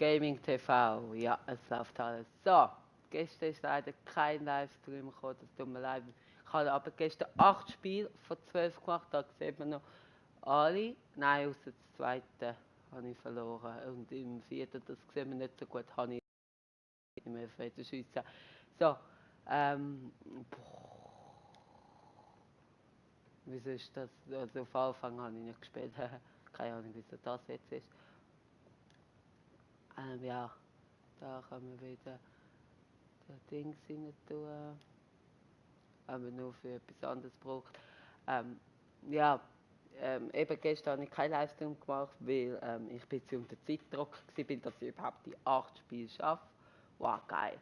Gaming TV, ja, es läuft alles. So, gestern ist leider kein Livestream gekommen, das tut mir leid. Ich habe aber gestern 8 Spiele von 12 gemacht, da sieht man noch alle. Nein, außer das zweite habe ich verloren. Und im vierten, das sieht man nicht so gut, habe ich im Elfmeter schiessen. So, wieso ist das? Also auf Anfang habe ich nicht gespielt. Keine Ahnung, wieso das jetzt ist. Ja, da können wir wieder das Ding rein tun. Wenn man nur für etwas anderes braucht. Ja, eben gestern habe ich keinen Livestream gemacht, weil ich bin zu unter Zeitdruck war, dass ich überhaupt die 8 Spiele schaffe. Wow, geil.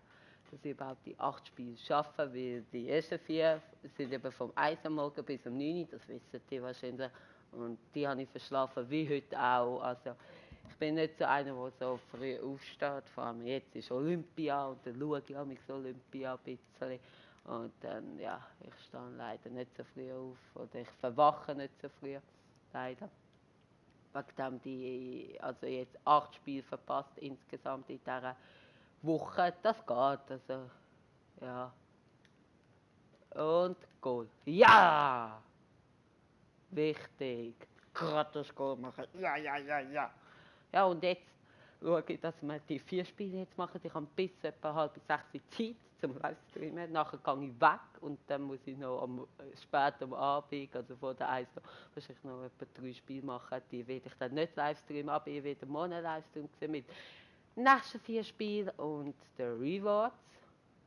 Dass ich überhaupt die 8 Spiele schaffe, weil die ersten 4 sind eben vom 1 am Morgen bis um 9 Uhr, das wissen die wahrscheinlich. Und die habe ich verschlafen, wie heute auch. Also, ich bin nicht so einer, der so früh aufsteht. Vor allem jetzt ist Olympia und dann schaue ich auch Olympia ein bisschen. Und dann, ja, ich stehe leider nicht so früh auf oder ich verwache nicht so früh, leider. Wegen dem also jetzt 8 Spiele verpasst insgesamt in dieser Woche. Das geht, also, ja. Und Goal. Ja! Wichtig. Gerade das Goal machen. Ja, ja, ja, ja. Ja, und jetzt schaue ich, dass wir die 4 Spiele jetzt machen. Ich habe bis etwa 5:30 Zeit zum Livestreamen. Nachher gehe ich weg und dann muss ich noch spät am Abend, also vor der 1 wahrscheinlich noch etwa 3 Spiele machen. Die werde ich dann nicht livestreamen, aber ich werde morgen einen Livestream sehen mit den nächsten 4 Spielen und den Rewards.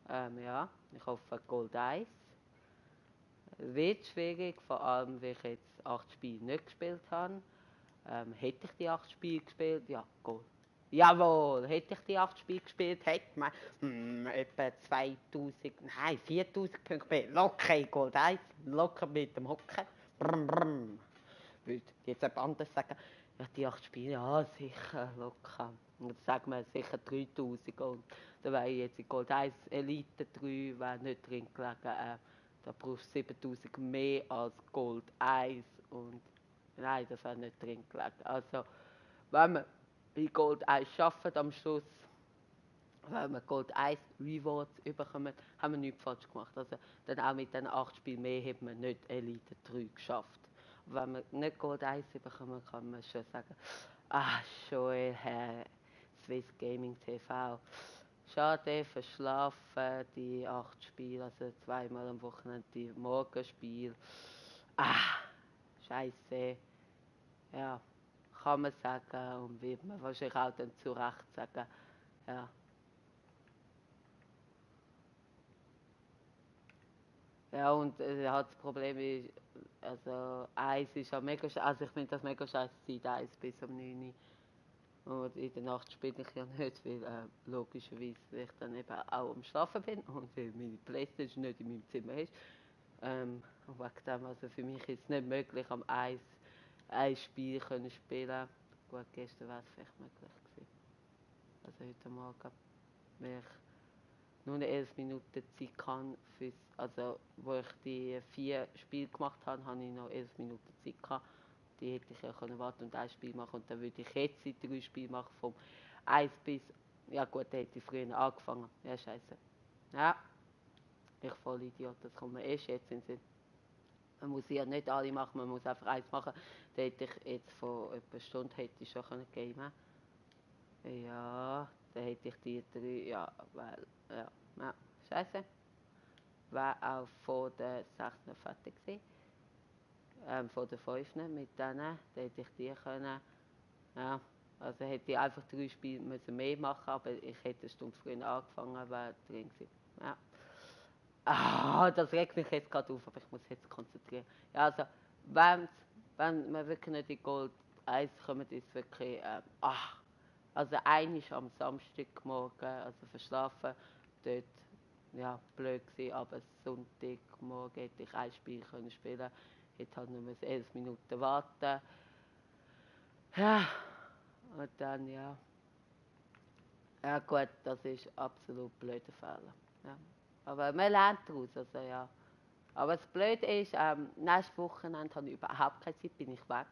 Ja, ich hoffe Gold 1. Wird schwierig, vor allem weil ich jetzt 8 Spiele nicht gespielt habe. Hätte ich die 8 Spiele gespielt? Ja, Goal. Jawohl, hätte ich die 8 Spiele gespielt, hätte man etwa 2000, nein, 4000 Punkte locker in Gold 1, locker mit dem Hocken. Brrm, brrm. Würde jetzt jemand anderes sagen, ja, die 8 Spiele, ja, sicher, locker. Und dann sagen wir sicher 3000 und da wäre jetzt in Gold 1 Elite 3 wäre nicht drin gelegen. Da brauchst du 7000 mehr als Gold 1 und nein, das wäre nicht drin gelegen. Also, wenn wir in Gold 1 schaffen am Schluss, wenn wir Gold 1 Rewards bekommen, haben wir nichts falsch gemacht. Also, dann auch mit den 8 Spielen mehr haben wir nicht Elite 3 geschafft. Und wenn wir nicht Gold 1 bekommen, kann man schon sagen, Joel, Herr Swiss Gaming TV. Schade, verschlafen, die 8 Spiele, also zweimal am Wochenende die Morgenspiele. Scheiße. Ja, kann man sagen und wird man wahrscheinlich auch dann zu Recht sagen. Ja. Ja, und halt das Problem ist, also eins ist auch mega scheiße, also ich finde das mega scheiße, Zeit 1 bis um 9 Uhr. Und in der Nacht spiele ich ja nicht, weil logischerweise ich dann eben auch am Schlafen bin und weil meine Playstation nicht in meinem Zimmer ist. Und wegen dem, also für mich ist es nicht möglich, am ein Spiel können spielen. Gut, gestern wäre es vielleicht möglich gewesen. Also heute Morgen, weil ich nur 11 Minuten Zeit kann, also wo ich die 4 Spiele gemacht habe, habe ich noch 11 Minuten Zeit gehabt. Die hätte ich ja können warten und ein Spiel machen und dann würde ich jetzt die 3 Spiele machen vom 1 bis, ja gut, dann hätte ich früher angefangen. Ja, scheiße. Ja, ich voll Idiot, das kommt mir erst jetzt in den Sinn. Man muss ja nicht alle machen, man muss einfach eins machen. Da hätte ich jetzt vor etwa einer Stunde hätte ich schon gamen können. Ja, dann hätte ich die 3, ja, weil, ja, scheiße. War auch vor der 6. fertig gewesen. Vor der 5. mit denen, dann hätte ich die können, ja, also hätte ich einfach 3 Spiele müssen mehr machen, aber ich hätte eine Stunde früher angefangen, wäre drin gewesen. Ja. Das regt mich jetzt gerade auf, aber ich muss jetzt konzentrieren. Ja, also, wenn wir wirklich nicht in Gold 1 kommen, ist wirklich, also ist am Samstagmorgen, also verschlafen, dort, ja, blöd gewesen, aber Sonntagmorgen hätte ich ein Spiel können spielen, hätte halt nur 11 Minuten warten. Ja, und dann, ja. Ja gut, das ist absolut blöder Fehler. Ja. Aber man lernt daraus, also ja. Aber das Blöde ist, nächstes Wochenende habe ich überhaupt keine Zeit, bin ich weg,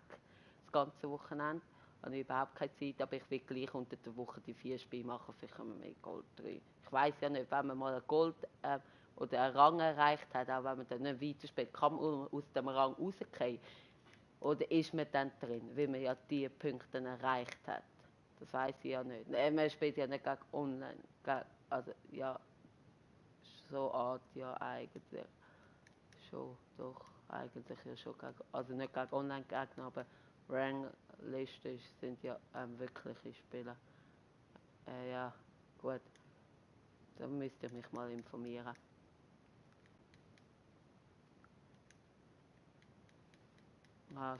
das ganze Wochenende. habe ich überhaupt keine Zeit, aber ich will gleich unter der Woche die 4 Spiele machen, vielleicht können wir mit Gold 3. Ich weiß ja nicht, wenn man mal ein Gold oder einen Rang erreicht hat, auch wenn man dann nicht weiterspielt, kann man aus dem Rang rausgehen. Oder ist man dann drin, weil man ja die Punkte erreicht hat. Das weiß ich ja nicht. Man spielt ja nicht gegen online. Also ja, so Art ja eigentlich. Schon, doch, eigentlich ja schon gegen, also nicht gegen Online-Gegner, aber Ranglisten sind ja wirkliche Spieler. Ja, gut, da müsst ihr mich mal informieren.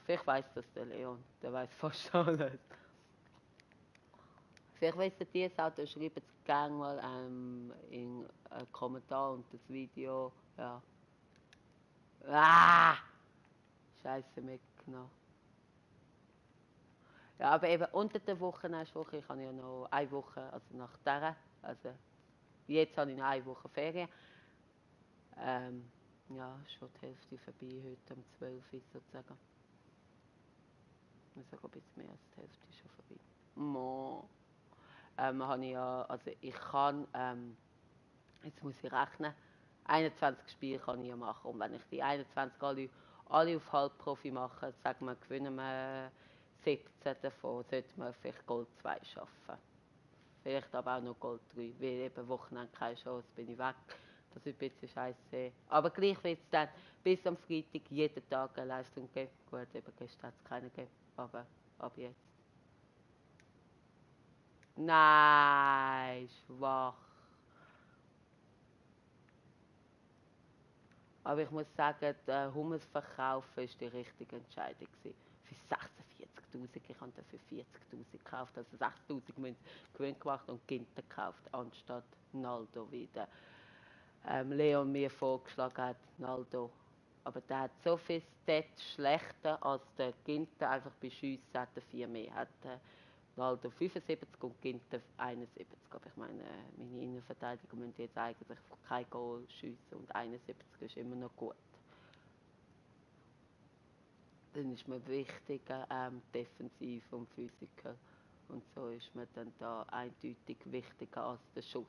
Vielleicht weiss das der Leon, der weiß fast alles. Vielleicht wissen die es auch, dann schreibt es gerne mal in einen Kommentar unter das Video. Ja. Scheiße mitgenommen. Ja, aber eben unter der Woche, nächste Woche, ich habe ja noch eine Woche, also nach dieser, also jetzt habe ich noch eine Woche Ferien. Ja, schon die Hälfte vorbei, heute um 12 Uhr sozusagen. Ich sage ein bisschen mehr als die Hälfte ist schon vorbei. Mo. Habe ich ja, also ich kann, jetzt muss ich rechnen, 21 Spiele kann ich ja machen. Und wenn ich die 21 alle auf Halbprofi mache, sagen wir, gewinnen wir 17 davon, sollte man vielleicht Gold 2 schaffen. Vielleicht aber auch noch Gold 3, weil eben Wochenende keine Chance, bin ich weg. Das ist ein bisschen scheiße. Aber gleich wird es dann bis am Freitag jeden Tag eine Leistung geben. Gut, eben gestern hat es keine gegeben, aber ab jetzt. Nein, schwach. Aber ich muss sagen, der Hummus verkaufen war die richtige Entscheidung. Für 46'000, ich habe den für 40'000 gekauft, also 6'000 müssen Gewinn gemacht und Ginter gekauft, anstatt Naldo, wie der Leon mir vorgeschlagen hat, Naldo. Aber der hat so viel Stats schlechter als der Ginter, einfach bei Schüssen hat er 4 mehr. Hat Naldo 75 und Ginter 71. Aber ich meine, meine Innenverteidiger müssen jetzt eigentlich kein Goal schiessen und 71 ist immer noch gut. Dann ist man wichtiger defensiv und physical. Und so ist man dann da eindeutig wichtiger als der Schuss.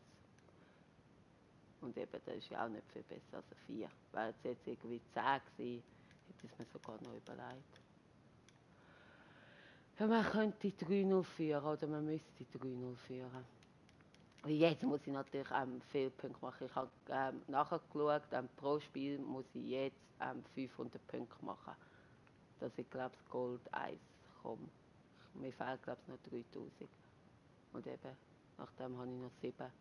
Und eben, das ist ja auch nicht viel besser als ein 4. Wäre es jetzt irgendwie 10 gewesen, hätte ich es mir sogar noch überlegt. Ja, man könnte 3-0 führen oder man müsste 3-0 führen. Jetzt muss ich natürlich viele Punkte machen. Ich habe nachher geschaut, pro Spiel muss ich jetzt 500 Punkte machen. Dass ich glaube ich Gold 1 komme. Mir fehlt glaube ich noch 3000. Und eben, nachdem habe ich noch 7.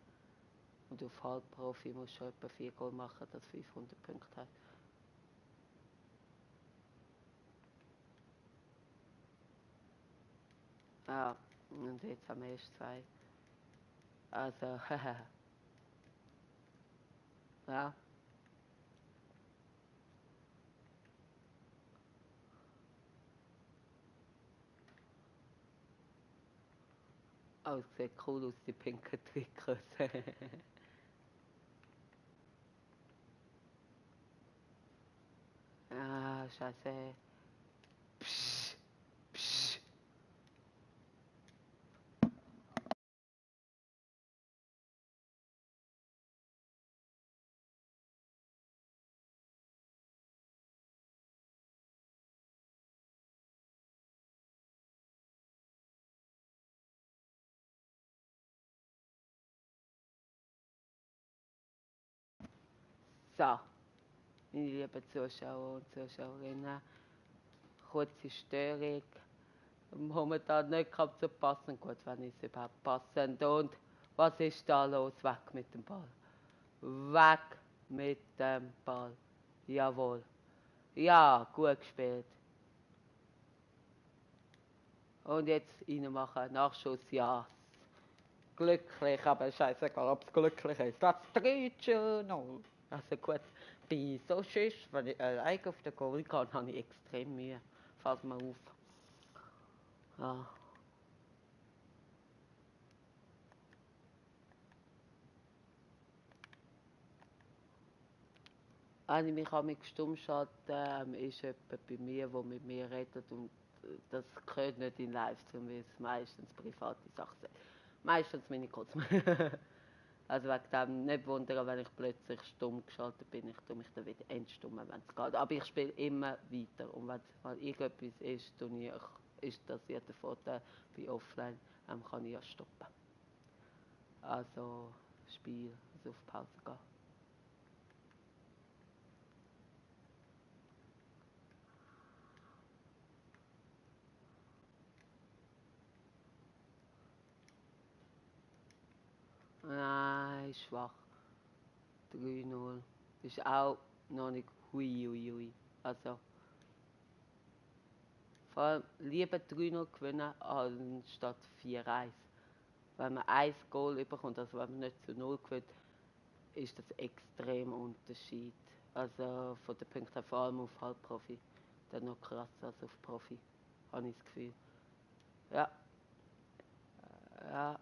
Und auf Halbprofi muss ich schon etwa 4 Goal machen, dass 500 Punkte hat. Ja, und jetzt haben wir erst 2. Also, ja. Oh, es sieht cool aus, die pinken Trikots. Scheiße. Psch, psch. So, meine lieben Zuschauer und Zuschauerinnen, kurze Störung. Momentan nicht kann zu passen. Gut, wenn es überhaupt passend. Und was ist da los? Weg mit dem Ball. Weg mit dem Ball. Jawohl. Ja, gut gespielt. Und jetzt reinmachen. Nachschuss, ja. Glücklich, aber scheißegal, ob es glücklich ist. Das 3-0. Also gut, bei so Schiss, wenn ich allein auf den Goal gehe, habe ich extrem Mühe. Fällt mir auf. Ja. Wenn ich mich an mich stumm schalte, ist jemand bei mir, der mit mir redet und das gehört nicht in Livestream, weil es meistens private Sachen sind. Meistens meine Kotzen. Also wegen dem nicht wundern, wenn ich plötzlich stumm geschaltet bin. Ich tue mich dann wieder entstummen, wenn es geht. Aber ich spiele immer weiter. Und wenn es mal irgendetwas ist, ist das ja der Vorteil bei Offline, kann ich ja stoppen. Also Spiel, also auf Pause gehen. Nein, schwach. 3-0. Das ist auch noch nicht hui. Also, vor allem lieber 3-0 gewinnen anstatt 4-1. Wenn man ein Goal bekommt, also wenn man nicht zu 0 gewinnt, ist das extrem Unterschied. Also von den Punkten her, vor allem auf Halbprofi. Dann noch krasser als auf Profi, habe ich das Gefühl. Ja, ja.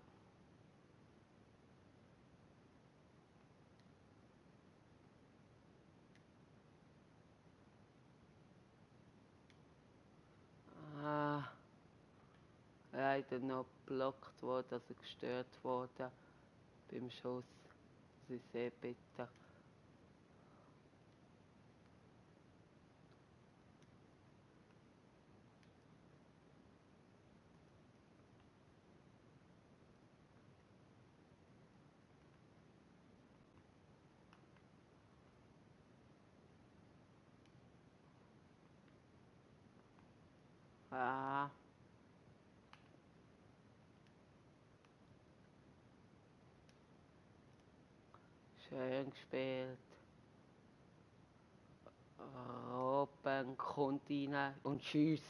Ah, leider noch geblockt worden, also gestört worden beim Schuss. Das ist sehr bitter. Ah, schön gespielt. Robben kommt rein und schießt.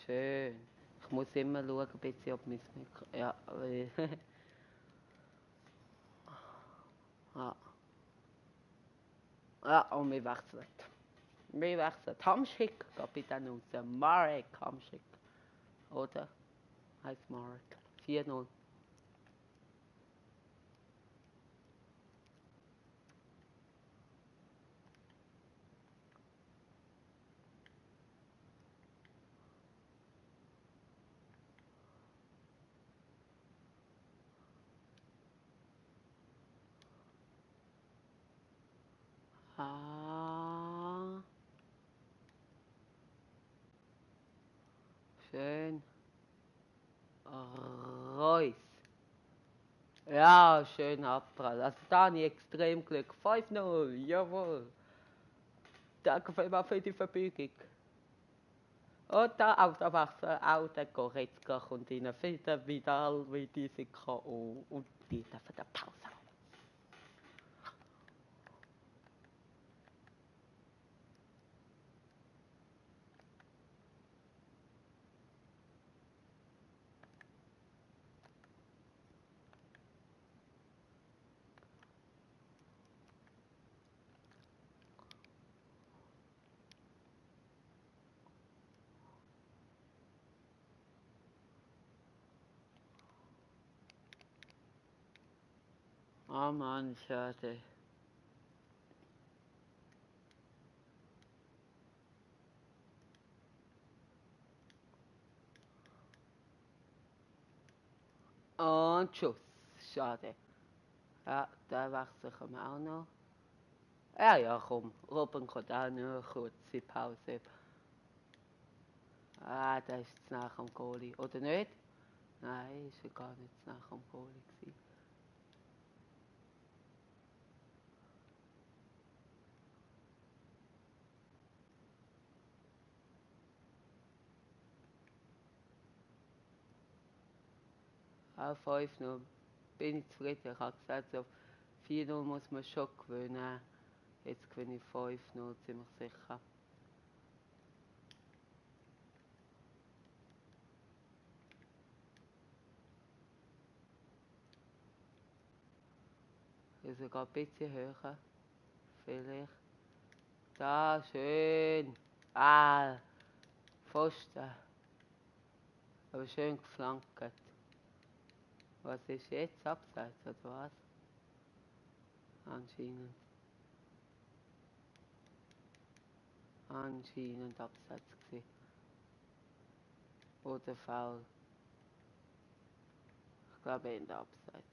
Schön. Ich muss immer schauen, ein bisschen, ob mein Mikro... Ja, ja. Ja, und wir wechseln. Wir wechseln. Hamschick geht bei denen raus. Marek Hamschick. Oder? Heißt Marek. 4-0. Ah, schön. Reus. Ja, schön Abprall. Also da habe ich extrem Glück. 5-0, jawohl. Danke vielmals für die Verbeugung. Und da Autowechsel, auch der Goretzka kommt rein. Für den Vidal, wie die sind K.O. Und die dürfen eine Pause haben. Oh Mann, schade. Und Schuss. Schade. Ja, der Wechsel können wir auch noch. Ja, komm. Robben kommt auch noch eine kurze Pause. Ah, der ist zu nah am Goalie. Oder nicht? Nein, ist ja gar nicht zu nah am Goalie gewesen. Auch 5-0. Bin ich zufrieden. Ich habe gesagt, so 4-0 muss man schon gewinnen. Jetzt gewinne ich 5-0, ziemlich sicher. Sogar ein bisschen höher. Vielleicht. Da, schön. Ah, Pfosten. Aber schön geflankt. Was ist jetzt? Abseits oder was? Anscheinend. Anscheinend abseits gewesen. oder faul. Ich glaube in der Abseits.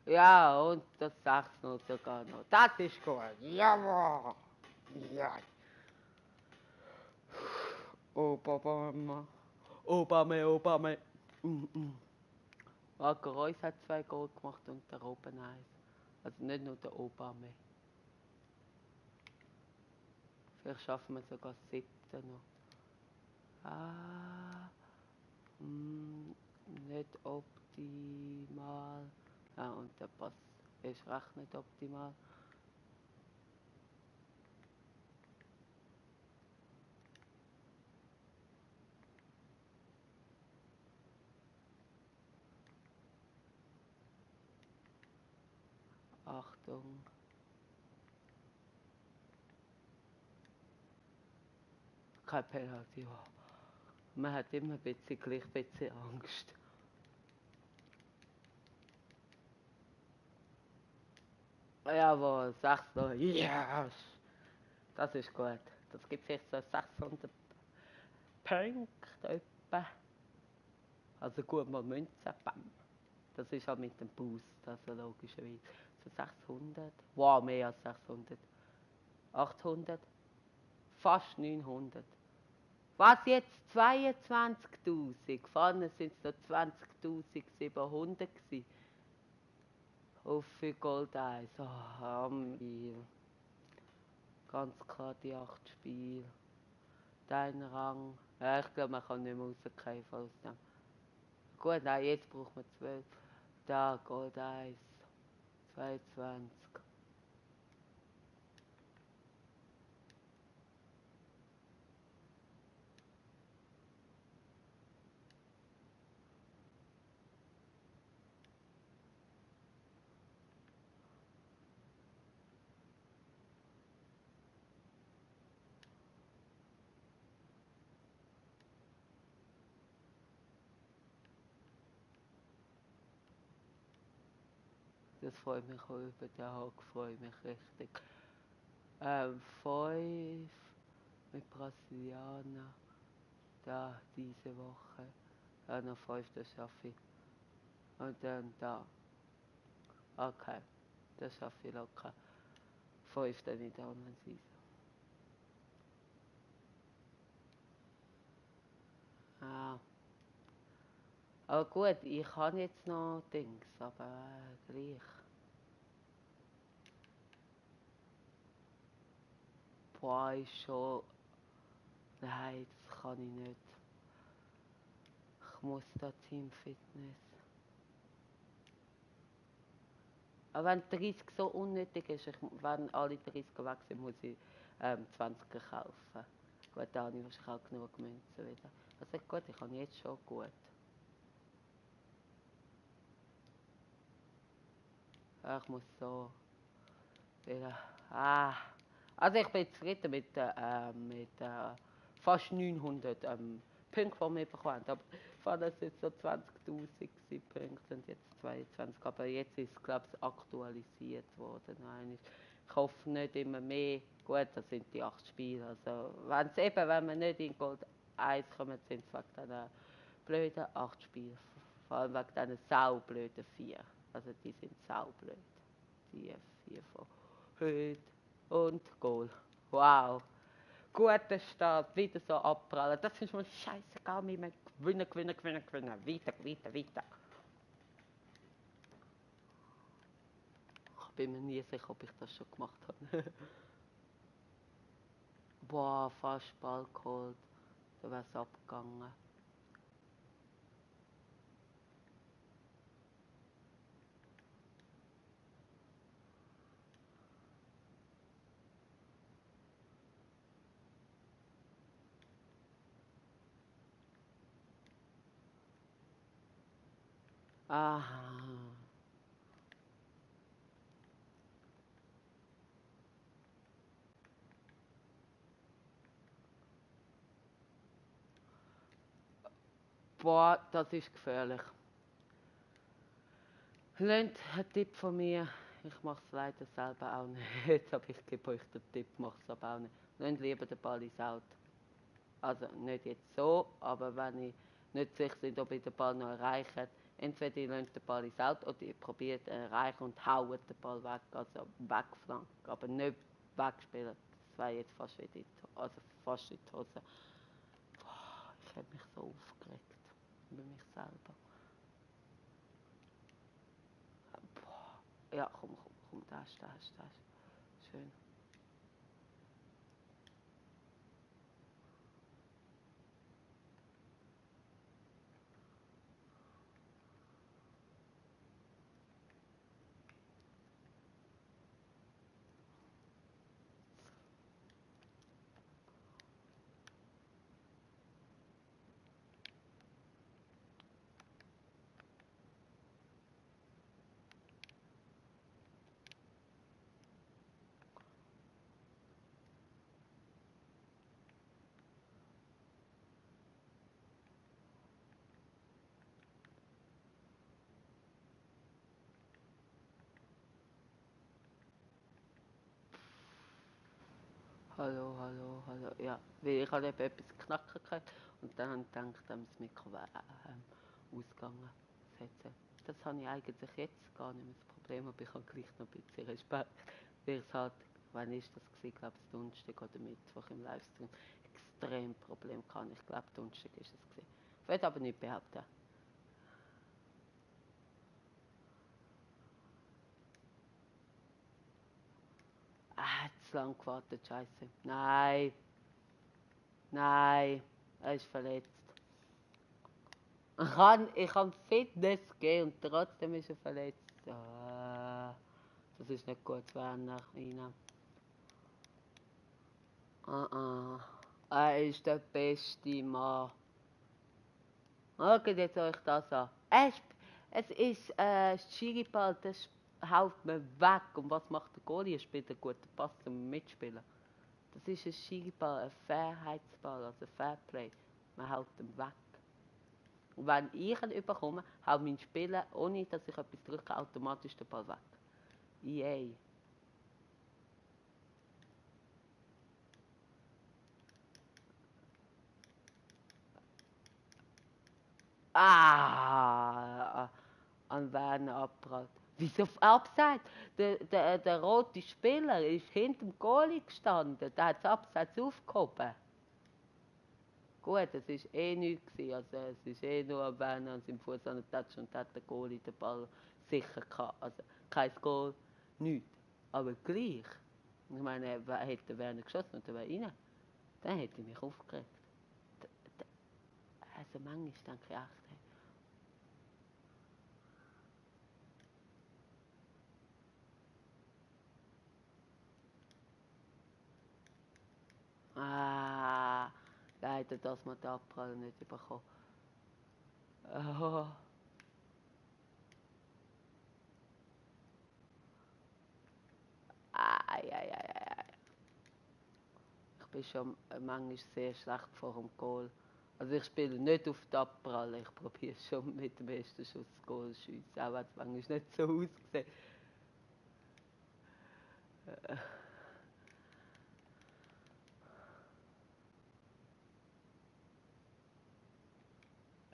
Ja, und das 6-0 sogar noch. Das ist gut. Jawohl. Ja. Obama. Obama. Marco Reus hat 2 Goal gemacht und der Robben 1. Also nicht nur der Obama. Vielleicht schaffen wir sogar 17 noch. Nicht optimal. Ja, und der Pass ist recht nicht optimal. Achtung. Kein Penalty. Man hat immer ein bisschen Angst. Jawohl, 6-0. Yes! Das ist gut. Das gibt vielleicht so 600 Punkte etwa. Also gut, mal Münzen. Bam. Das ist auch mit dem Boost, also logischerweise. So 600. Wow, mehr als 600. 800. Fast 900. Was jetzt? 22.000. Vorne sind es noch 20.700 gewesen. Auf für Gold 1. Oh, ganz klar die 8 Spiele. Dein Rang. Ja, ich glaube, man kann nicht mehr rausgehen aus dem. Gut, nein, jetzt braucht man 12. Da, Gold 1. 22. Das freut mich auch über den Hack, freut mich richtig. 5 mit Brasilianer. Da, diese Woche. Ja, noch 5, das schaffe ich. Und dann da. Okay, das schaffe ich locker. 5 dann in der anderen Seite. Ah. Aber gut, ich habe jetzt noch Dings, aber gleich. Boah, ist schon... Nein, das kann ich nicht. Ich muss da Teamfitness. Aber wenn 30 so unnötig ist, wenn alle 30 weg sind, muss ich 20 kaufen. Gut, da habe ich wahrscheinlich auch genug Münzen wieder. Also gut, ich habe jetzt schon gut. Ja, ich muss so wieder... Also ich bin zufrieden mit fast 900 Punkten, die wir bekommen haben. Aber vorher sind es so 20.000 Punkte und jetzt 22. Aber jetzt ist es, glaube ich, aktualisiert worden. Ich hoffe nicht immer mehr. Gut, das sind die 8 Spiele. Also wenn wir nicht in Gold 1 kommen, sind es wegen diesen blöden 8 Spiele. Vor allem wegen diesen saublöden 4. Also die sind saublöd. Die 4 von heute. Und Goal. Wow. Guter Start, wieder so abprallen. Das ist mir scheißegal, wir müssen gewinnen. Weiter. Ich bin mir nie sicher, ob ich das schon gemacht habe. Boah, fast Ball geholt. Da wäre es abgegangen. Aha. Boah, das ist gefährlich. Lernt ein Tipp von mir. Ich mache es leider selber auch nicht, aber ich gebe euch den Tipp, mache es aber auch nicht. Nehmt lieber den Ball ins Out. Also nicht jetzt so, aber wenn ich nicht sicher bin, ob ich den Ball noch erreiche, entweder ihr lasst den Ball ins Out oder ihr probiert ihn erreichen und haut den Ball weg, also wegflanken, aber nicht wegspielen. Das wäre jetzt fast wie also fast in die Hose. Boah, ich habe mich so aufgeregt über mich selber. Boah. Ja, komm, das. Schön. Hallo. Ja, weil ich habe eben etwas knacken gehört und dann habe ich gedacht, das Mikro wäre ausgegangen. Das habe ich eigentlich jetzt gar nicht mehr das Problem, aber ich habe gleich noch ein bisschen Respekt, weil es halt, wann ist das gewesen, ich glaube es Donnerstag oder Mittwoch im Livestream, extrem Problem kann. Ich glaube Donnerstag ist es gewesen. Ich will aber nicht behaupten. Zu lange gewartet, scheiße. Nein, er ist verletzt. Ich kann Fitness gehen und trotzdem ist er verletzt. Das ist nicht gut, Werner. Er ist der beste Mann. Schaut jetzt euch das an. Es ist Skiball, das haut man weg. Und was macht der Goalie? Er spielt einen guten Pass zum Mitspielen. Das ist ein Skiball, ein Fairheitsball, also Fairplay. Man haut ihn weg. Und wenn ich ihn überkomme, haut mein Spieler, ohne dass ich etwas drücke, automatisch den Ball weg. Yay. An Werner abprallt. Wieso abseits? Der rote Spieler ist hinter dem Goalie gestanden. Der hat das Abseits aufgehoben. Gut, es war eh nichts. Also, es ist eh nur an Werner an seinem Fuß an den Touch und hat der Goalie den Ball sicher gehabt. Also kein Goal, nichts. Aber gleich. Ich meine, hätte Werner geschossen und er wäre rein, dann hätte ich mich aufgeregt. Also manchmal denke ich echt, leider, dass wir den Abprall nicht bekommen. Oh. Ich bin schon manchmal sehr schlecht vor dem Goal. Also ich spiele nicht auf die Abpralle, ich probiere schon mit dem besten Schuss das Goal zu schiessen, auch wenn es manchmal nicht so aussieht.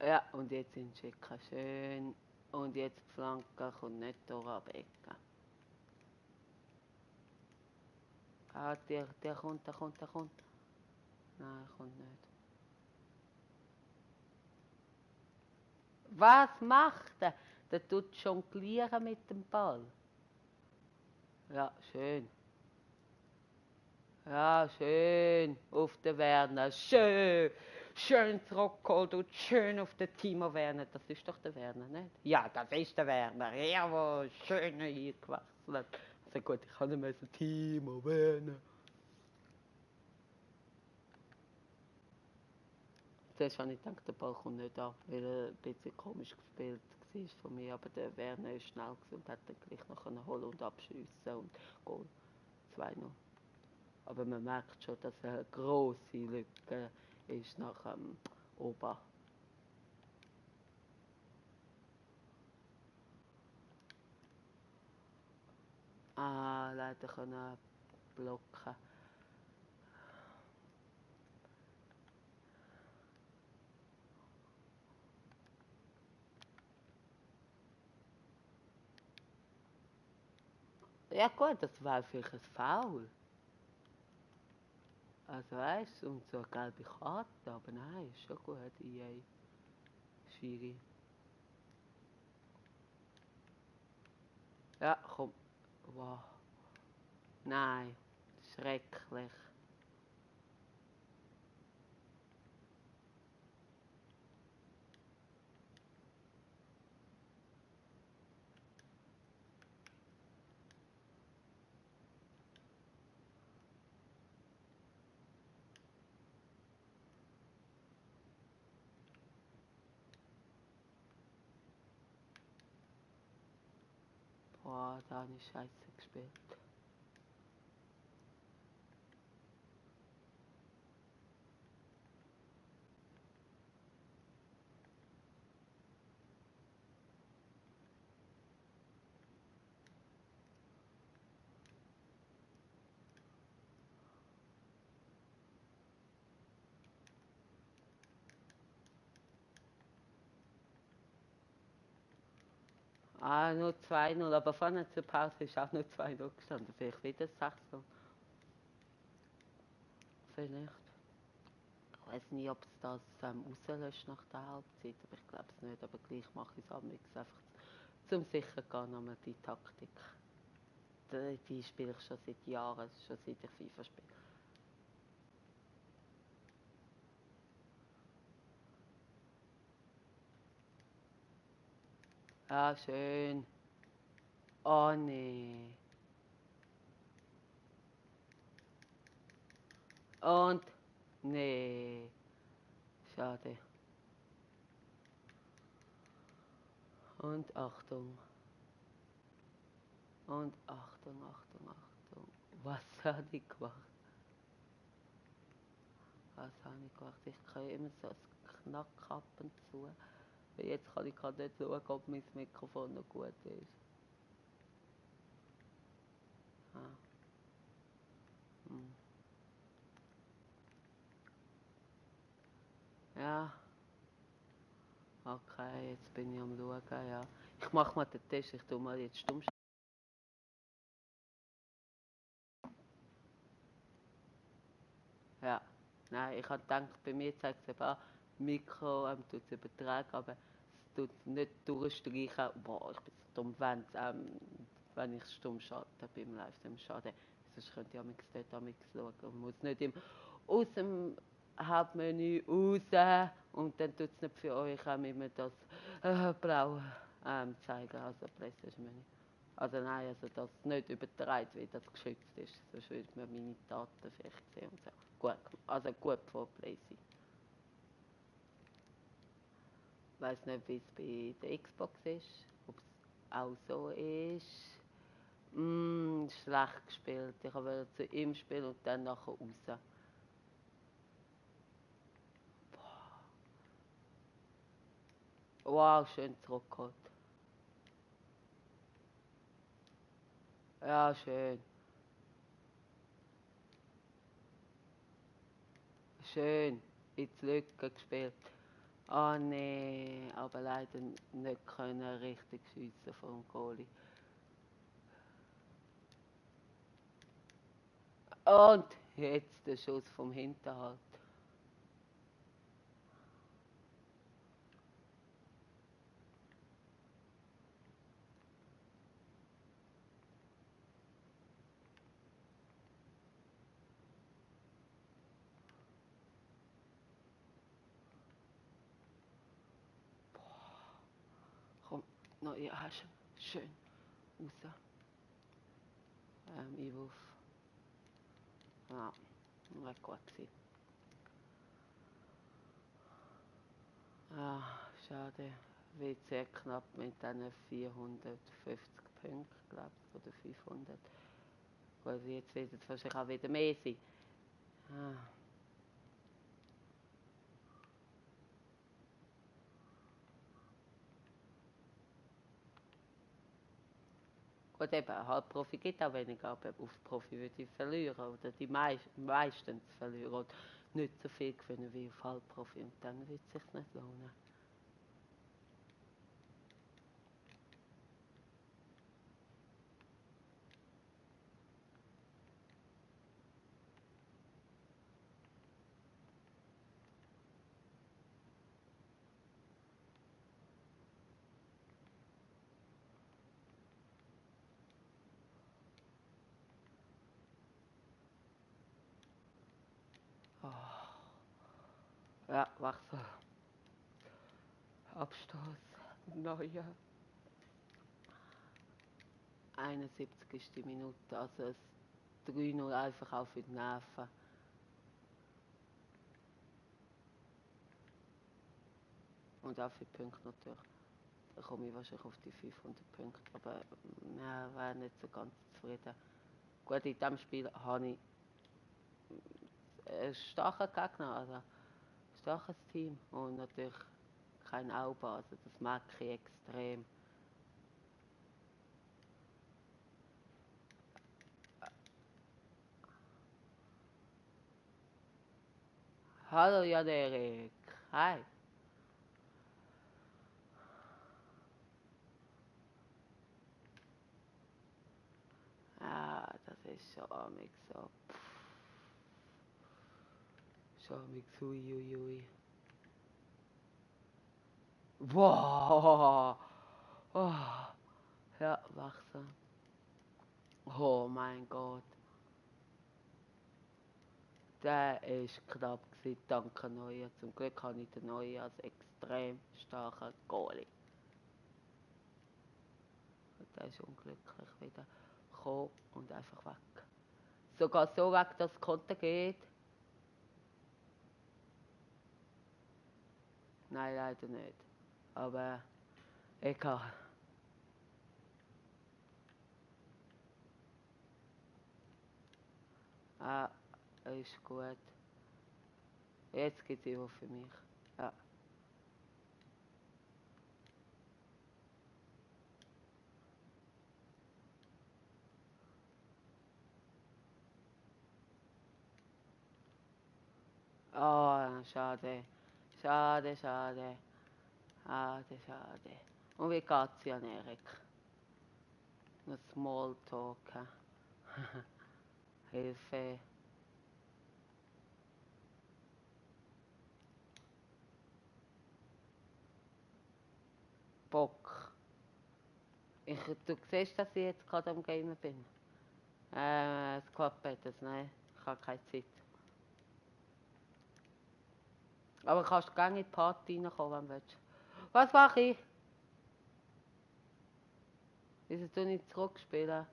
Ja, und jetzt in Schicken schön. Und jetzt die Flanke kommt nicht durch die Ecke. Der kommt. Nein, kommt nicht. Was macht er? Der tut jonglieren mit dem Ball. Ja, schön. Ja, schön. Auf den Werner. Schön zurückgeholt und schön auf den Timo Werner. Das ist doch der Werner, nicht? Ja, das ist der Werner. Jawohl, schön eingewechselt. Also gut, ich kann nicht mehr so Timo Werner. Zuerst habe ich gedacht, der Ball kommt nicht ab, weil er ein bisschen komisch gespielt war von mir. Aber der Werner ist schnell und hat dann gleich noch holen und abschiessen und Goal 2-0. Aber man merkt schon, dass eine grosse Lücke ist nach Oba. leider können blocken. Ja gut, das wäre vielleicht ein Foul. Also weißt du, und so eine gelbe Karte, aber nein, ist schon gut, EA. Schwierig. Ja, komm. Wow. Nein, schrecklich. Boah, da habe ich scheiße gespielt. Nur 2-0, aber vorne zur Pause ist auch nur 2-0 gestanden. Vielleicht wieder 6-0. Vielleicht. Ich weiß nicht, ob es das rauslöscht nach der Halbzeit, aber ich glaube es nicht. Aber gleich mache ich es einfach zum sicher gehen, nochmal die Taktik. Die spiele ich schon seit Jahren, schon seit ich FIFA spiele. Ah, schön. Oh nee. Und? Nee. Schade. Und Achtung. Und Achtung, Achtung, Achtung. Was habe ich gemacht? Was habe ich gemacht? Ich kann immer so ein Knack ab und zu. Jetzt kann ich gerade nicht schauen, ob mein Mikrofon noch gut ist. Ah. Hm. Ja. Okay, jetzt bin ich am Schauen, ja. Ich mache mal den Test, ich tue mal jetzt stumm. Ja. Nein, ich habe gedacht, bei mir zeigt es eben an, Mikro tut es übertragen, aber es tut nicht durchstreichen. Boah, ich bin so dumm, wenn ich stumm schalte beim Livestream. Schade. Sonst könnte ich dort schauen und muss nicht aus dem Hauptmenü raus und dann tut es nicht für euch auch immer das blaue zeigen, also PlayStation-Menü. Also nein, also dass nicht übertragen wird, dass geschützt ist, sonst würde man meine Daten vielleicht sehen und so. Gut, also gut von PlayStation. Ich weiß nicht, wie es bei der Xbox ist, ob es auch so ist. Schlecht gespielt. Ich wollte zu ihm spielen und dann nachher raus. Wow, schön zurückgeholt. Ja, schön. Schön. In die Lücke gespielt. Ah nee, aber leider nicht können richtig schiessen vom Goalie. Und jetzt der Schuss vom Hinterhalt. Komm, noch ja, schön raus. Einwurf. Ja, war gut gewesen. Ah, schade. Wird sehr knapp mit diesen 450 Punkten, glaube ich, oder 500. Also jetzt wird es wahrscheinlich auch wieder mehr sein. Ah. Gut, eben, Halbprofi gibt auch weniger, aber auf Profi würde ich verlieren. Oder die meistens verlieren. Und nicht so viel gewinnen wie auf Halbprofi. Und dann wird es sich nicht lohnen. Oh. Ja, Wachsel. Abstoß. Neuer. 71 ist die Minute. Also es 3-0 einfach auch für die Nerven. Und auch für die Punkte natürlich. Da komme ich wahrscheinlich auf die 500 Punkte. Aber ja, wäre nicht so ganz zufrieden. Gut, in diesem Spiel habe ich einen starken Gegner, also ein starkes Team. Und natürlich kein Auba, also das merke ich extrem. Hallo Jan Erik. Hi. Ja, das ist schon amig so. Schon amig uiuiui. Wow. Oh. Ja, wachsam. Oh mein Gott. Der ist knapp gewesen, danke Neuer. Zum Glück habe ich den Neuer als extrem starker Goalie. Und der ist unglücklich wieder gekommen und einfach weg. Sogar so weg, dass das Konto geht. Nein, leider nicht. Aber egal. Ah, ist gut. Jetzt gibt es für mich. Ja. Oh, schade. Schade, schade. Schade, schade. Und wie geht's Jan Erik? Noch Smalltalk. Hilfe. Bock. Du siehst, dass ich jetzt gerade am Gamen bin. Squad Battles, nein. Ich habe keine Zeit. Aber kannst du gerne in die Party reinkommen, wenn du willst. Was mache ich? Wieso du nicht zurückspielen?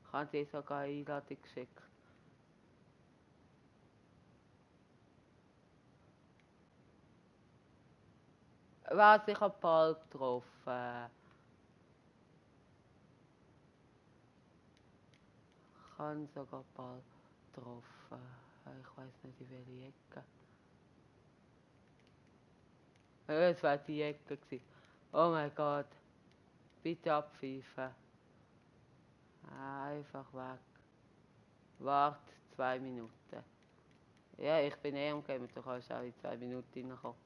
Ich habe dir sogar eine Einladung geschickt. Was, ich habe Ball getroffen. Ich habe sogar Ball getroffen. Ich weiß nicht in welche Ecke. Es war die Ecke gewesen. Oh mein Gott. Bitte abpfeifen. Einfach weg. Wart 2 Minuten. Ja, ich bin eh umgekommen. Du kannst auch in 2 Minuten reinkommen.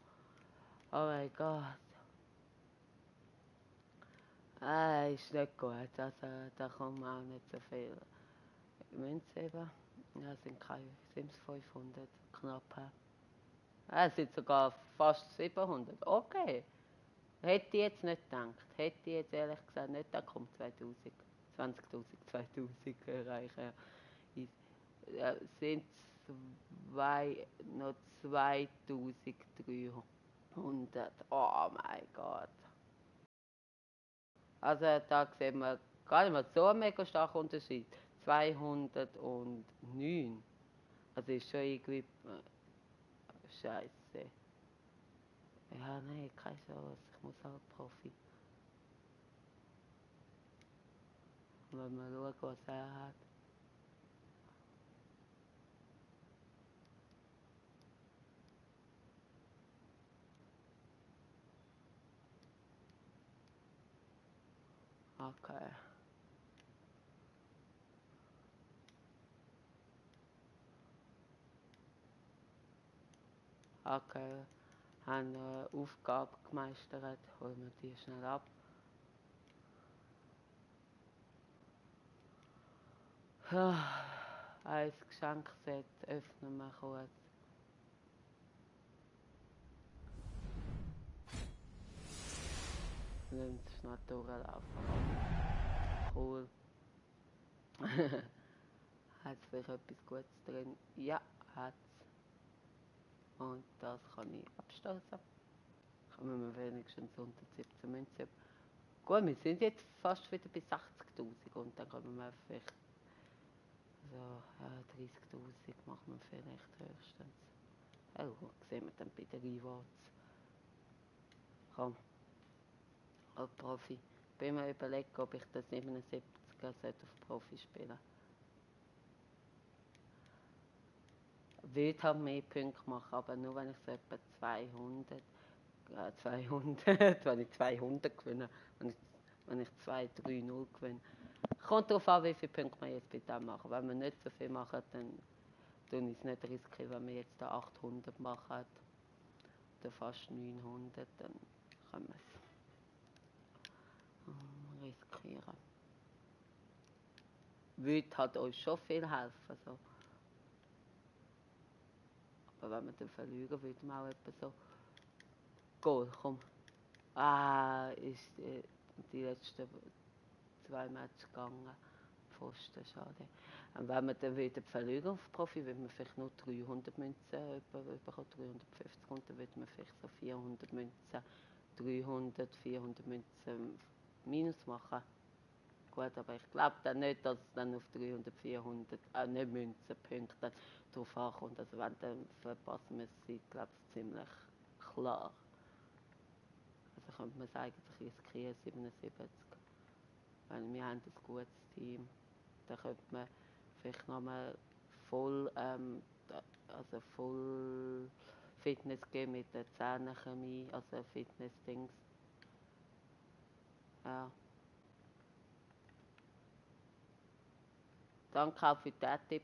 Oh mein Gott. Ist nicht gut. Also, da kommen auch nicht so viel Münzen eben. Ja, sind es 500 knapp. Es sind sogar fast 700. Okay. Hätte ich jetzt nicht gedacht. Hätte ich jetzt ehrlich gesagt nicht, da kommt 2000. 20.000, 2000 erreichen. Sind noch 2300. Oh mein Gott. Also da sehen wir gar nicht mal so einen mega starken Unterschied. 209. Also ist schon irgendwie Scheiße. Ja, nein, keine Chance. Ich muss auch Profi. Wenn wir schauen, was er hat. Okay. Okay. Haben eine Aufgabe gemeistert. Holen wir die schnell ab. Ein Geschenkset öffnen wir kurz. Lassen es schnell durchlaufen. Cool. Hat es vielleicht etwas Gutes drin? Ja, hat es. Und das kann ich abstoßen. Kommen wir wenigstens unter 17 Münzen. Gut, wir sind jetzt fast wieder bei 60.000 und dann kommen wir vielleicht so 30.000 machen wir vielleicht höchstens. Oh, sehen wir dann bei den Rewards. Komm, auf Profi. Bin mir überlegen, ob ich das 77er auf Profi spielen. Würde halt mehr Punkte machen, aber nur wenn ich so etwa 200, wenn ich 200 gewinne, wenn ich 2-3-0 gewinne. Kommt darauf an, wie viele Punkte wir jetzt bei dem machen. Wenn wir nicht so viel machen, dann tun ich es nicht riskieren. Wenn wir jetzt da 800 machen oder fast 900, dann können wir es riskieren. Würde halt euch schon viel helfen. So. Aber wenn wir dann verlieren, würde man auch etwa so. Goal, komm. Ist die letzten 2 Matches gegangen. Pfosten, schade. Und wenn wir dann wieder verlieren auf Profi, würden wir vielleicht nur 300 Münzen bekommen, 350 und dann würden wir vielleicht so 400 Münzen, 300, 400 Münzen minus machen. Gut, aber ich glaube dann nicht, dass es dann auf 300, 400, nicht Münzen, Punkte drauf ankommt. Also wenn, dann verpassen wir es, glaube ich, ziemlich klar. Also könnte man es eigentlich riskieren, 77. Weil wir haben ein gutes Team. Da könnte man vielleicht nochmal voll, voll Fitness geben mit der Zähnechemie, also Fitness-Dings. Ja. Danke auch für den Tipp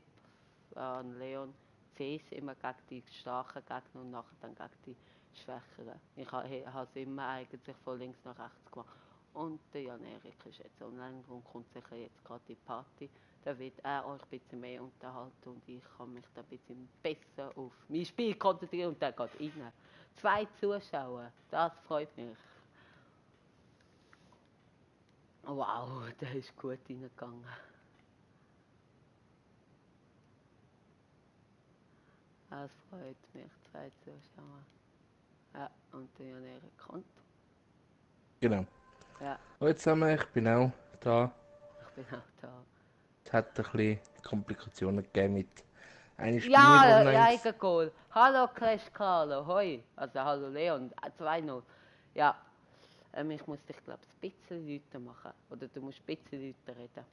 an Leon. CS immer gegen die starken Gegner und nachher dann gegen die schwächeren. Ich habe es immer eigentlich von links nach rechts gemacht. Und der Jan Erik ist jetzt online und kommt sicher jetzt gerade die Party. Da wird er euch ein bisschen mehr unterhalten und ich kann mich da ein bisschen besser auf mein Spiel konzentrieren und der geht rein. 2 Zuschauer, das freut mich. Wow, der ist gut reingegangen. Das freut mich, 2 Zuschauer. Ja, und der Jan Erik kommt. Genau. Ja, Hallo zusammen, ich bin auch da. ich bin auch da. Es hat ein bisschen Komplikationen gegeben mit einem Spiel Ja, online. Eigengoal. Hallo Crash Carlo, hoi. Also hallo Leon, 2-0. Ja, ich muss dich glaube ich ein bisschen lauter machen. Oder du musst ein bisschen lauter reden.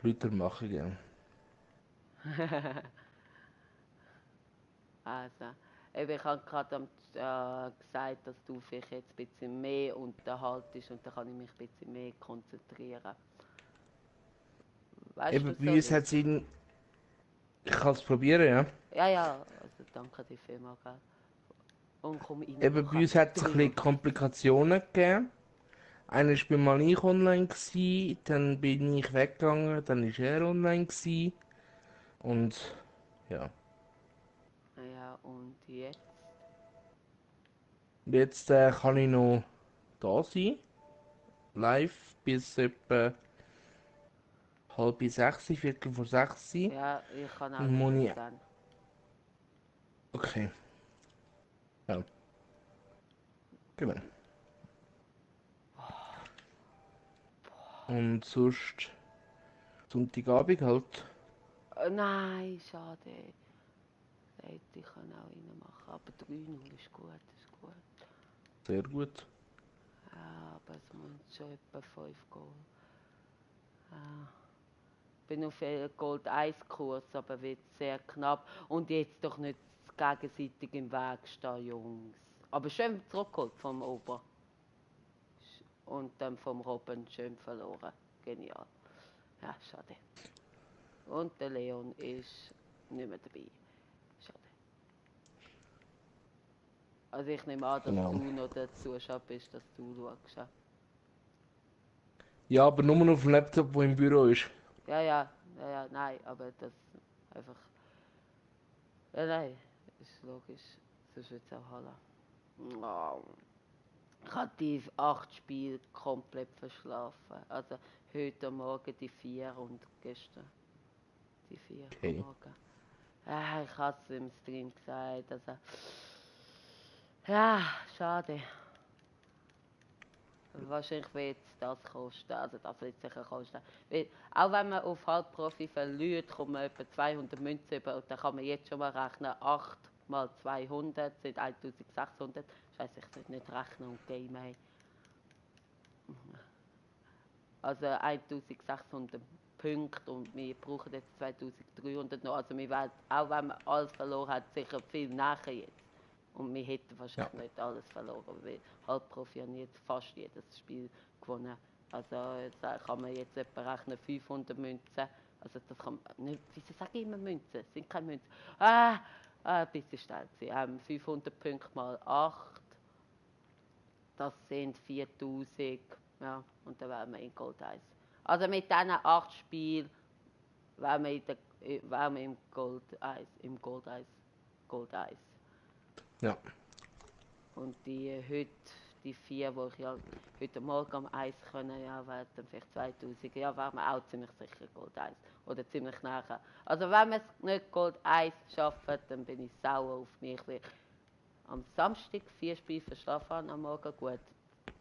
Leute machen, gell. Also, ich habe gerade gesagt, dass du vielleicht jetzt ein bisschen mehr unterhaltest und dann kann ich mich ein bisschen mehr konzentrieren. Weißt du, Eben bei so uns wie? hat es ihn. Ich kann es probieren, ja. Ja, also danke dir vielmals. Gell? Und komm rein Eben bei nachher. uns hat es ein 3-0. bisschen Komplikationen gegeben. Einer war mal ich online, gewesen, dann bin ich weggegangen, dann war er online. Gewesen. Und ja. Ja, und jetzt? Jetzt kann ich noch da sein. Live bis etwa halb 6, Viertel vor 6 sein. Ja, ich kann auch Dann nur muss bis ich. dann. Okay, ja, genau. Und sonst Sonntagabend halt. Nein, schade. Hätte ich kann auch reinmachen. Aber 3-0 ist gut, ist gut. Sehr gut. Ja, aber es müssen schon etwa 5 Goal. Ja. Bin auf Gold 1 Kurs, aber wird sehr knapp. Und jetzt doch nicht gegenseitig im Weg stehen, Jungs. Aber schön zurückgeholt vom Ober. und dann vom Robben schön verloren. Genial. Ja, schade. Und der Leon ist nicht mehr dabei. Schade. Also ich nehme an, dass Genau. du noch der Zuschauer bist, dass du schaust. Ja, Ja, aber nur auf dem Laptop, der im Büro ist. ja, nein, aber das einfach. Ja, nein, ist logisch. Sonst wird es auch halten. Oh. Ich habe die 8 Spiele komplett verschlafen. Also heute Morgen die 4 und gestern die 4 am Okay. Morgen. Ja, ich habe es im Stream gesagt. Also, ja, schade. Wahrscheinlich wird es das kosten. Also das wird sicher kosten. Weil, auch wenn man auf Halbprofi verliert, kommt man etwa 200 Münzen über. Und dann kann man jetzt schon mal rechnen. 8 mal 200 sind 1600. Scheiße, ich sollte nicht rechnen und Game haben. Also 1600 Punkte und wir brauchen jetzt 2300 noch. Also wir werden, auch wenn man alles verloren hat, sicher viel nachher jetzt. Und wir hätten wahrscheinlich Ja. nicht alles verloren, weil Halbprofi haben jetzt fast jedes Spiel gewonnen. Also jetzt kann man jetzt etwa rechnen 500 Münzen. Also das kann man nicht, wieso sage ich immer Münzen? Es sind keine Münzen. Ein bisschen steil sie. 500 Punkte mal 8. Das sind 4000. Ja, und dann wären wir in Gold 1. Also mit diesen 8 Spielen wären wir im Gold 1. Im Gold 1. Gold 1. Ja. Und die heute, die 4, die ich ja heute Morgen am Eis können, ja, wären dann vielleicht 2000. Ja, wären wir auch ziemlich sicher Gold 1. Oder ziemlich nachher. Also wenn wir es nicht Gold 1 schaffen, dann bin ich sauer auf mich. Weil am Samstag 4 Spiele verschlafen habe am Morgen. Gut,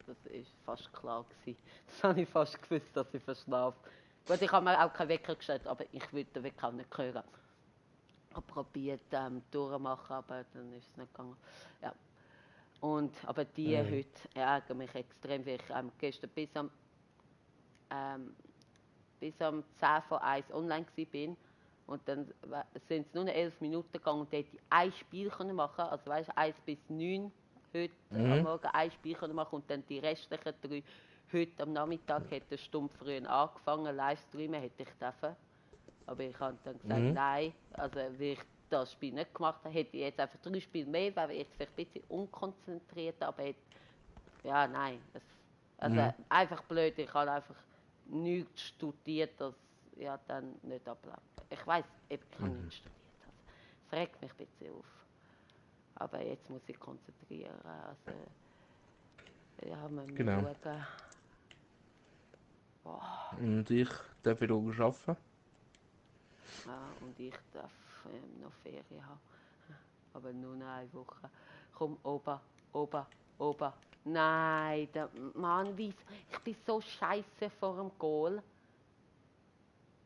das war fast klar gewesen. Das habe ich fast gewusst, dass ich verschlafe. Gut, ich habe mir auch keinen Wecker gestellt, aber ich würde den Wecker auch nicht hören. Ich habe probiert durchzumachen, aber dann ist es nicht gegangen. Ja. Aber die heute ärgern mich extrem, weil ich gestern bis am 10 vor 1 online war. Und dann sind es nur noch 11 Minuten gegangen und hätte ich ein Spiel können machen. Also weißt du, 1 bis 9 heute am Morgen ein Spiel können machen und dann die restlichen 3 heute am Nachmittag hätte eine Stunde früher angefangen, Livestreamen hätte ich dürfen. Aber ich habe dann gesagt, nein, also weil ich das Spiel nicht gemacht habe, hätte ich jetzt einfach 3 Spiele mehr, wäre jetzt vielleicht ein bisschen unkonzentriert, aber ja, nein. Also einfach blöd, ich habe einfach nichts studiert, das ja dann nicht ablaufen. Ich weiß, ich habe nicht studiert. Also, es regt mich ein bisschen auf. Aber jetzt muss ich konzentrieren. Also, ja, wir müssen Genau. schauen. Boah. Und ich darf wieder arbeiten. Ja, und ich darf noch Ferien haben. Aber nur noch eine Woche. Komm, Ober. Nein, Mann, ich bin so scheiße vor dem Goal.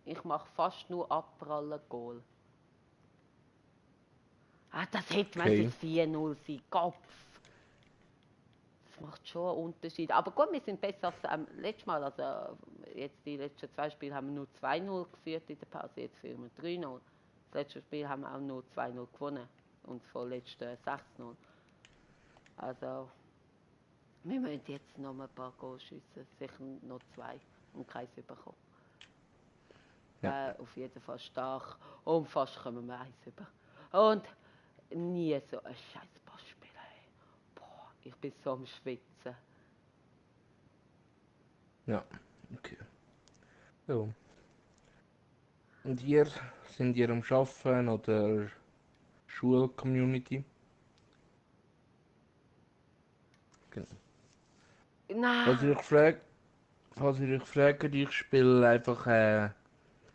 Ich mache fast nur abprallen Goal. Das hätte man Okay. jetzt 4-0 sein. Kopf. Das macht schon einen Unterschied. Aber gut, wir sind besser als letztes Mal. Also jetzt die letzten 2 Spiele haben wir nur 2-0 geführt in der Pause. Jetzt führen wir 3-0. Das letzte Spiel haben wir auch nur 2-0 gewonnen. Und das vorletzte 6-0. Also, wir müssen jetzt noch ein paar Goals schiessen. Sicher noch 2 und keins bekommen. Ja. Auf jeden Fall stark. Und fast kommen wir 1 über. Und nie so ein scheiß Passspiel. Boah, ich bin so am Schwitzen. Ja. Okay. So. Und ihr? Sind ihr am Arbeiten oder Schulcommunity? Genau. Nein. Falls ihr euch fragt, ich spiele einfach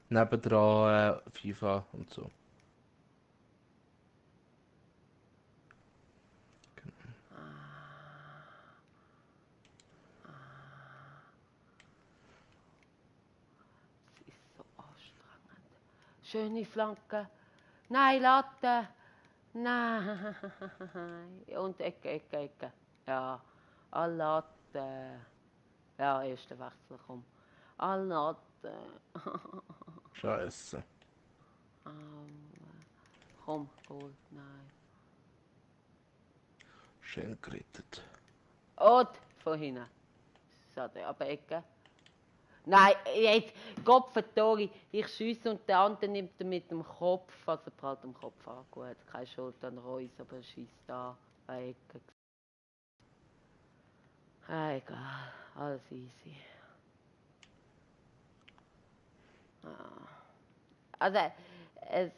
nebendran FIFA und so. Es ist so anstrengend. Schöne Flanke. Nein, Latte. Nein. Und Ecke. Ja. Latte. Ja, erster Wechsel, komm. Latte. Scheiße. Komm, Goal. Nein. Schön gerettet. Und von hinten. Schade, aber Ecke. Nein, jetzt, Kopf-Tori, ich schiesse und der andere nimmt ihn mit dem Kopf, also prallt am Kopf an. Gut, keine Schuld an Reus, aber er schiesst da eine Ecke. Egal, alles easy. Also, es.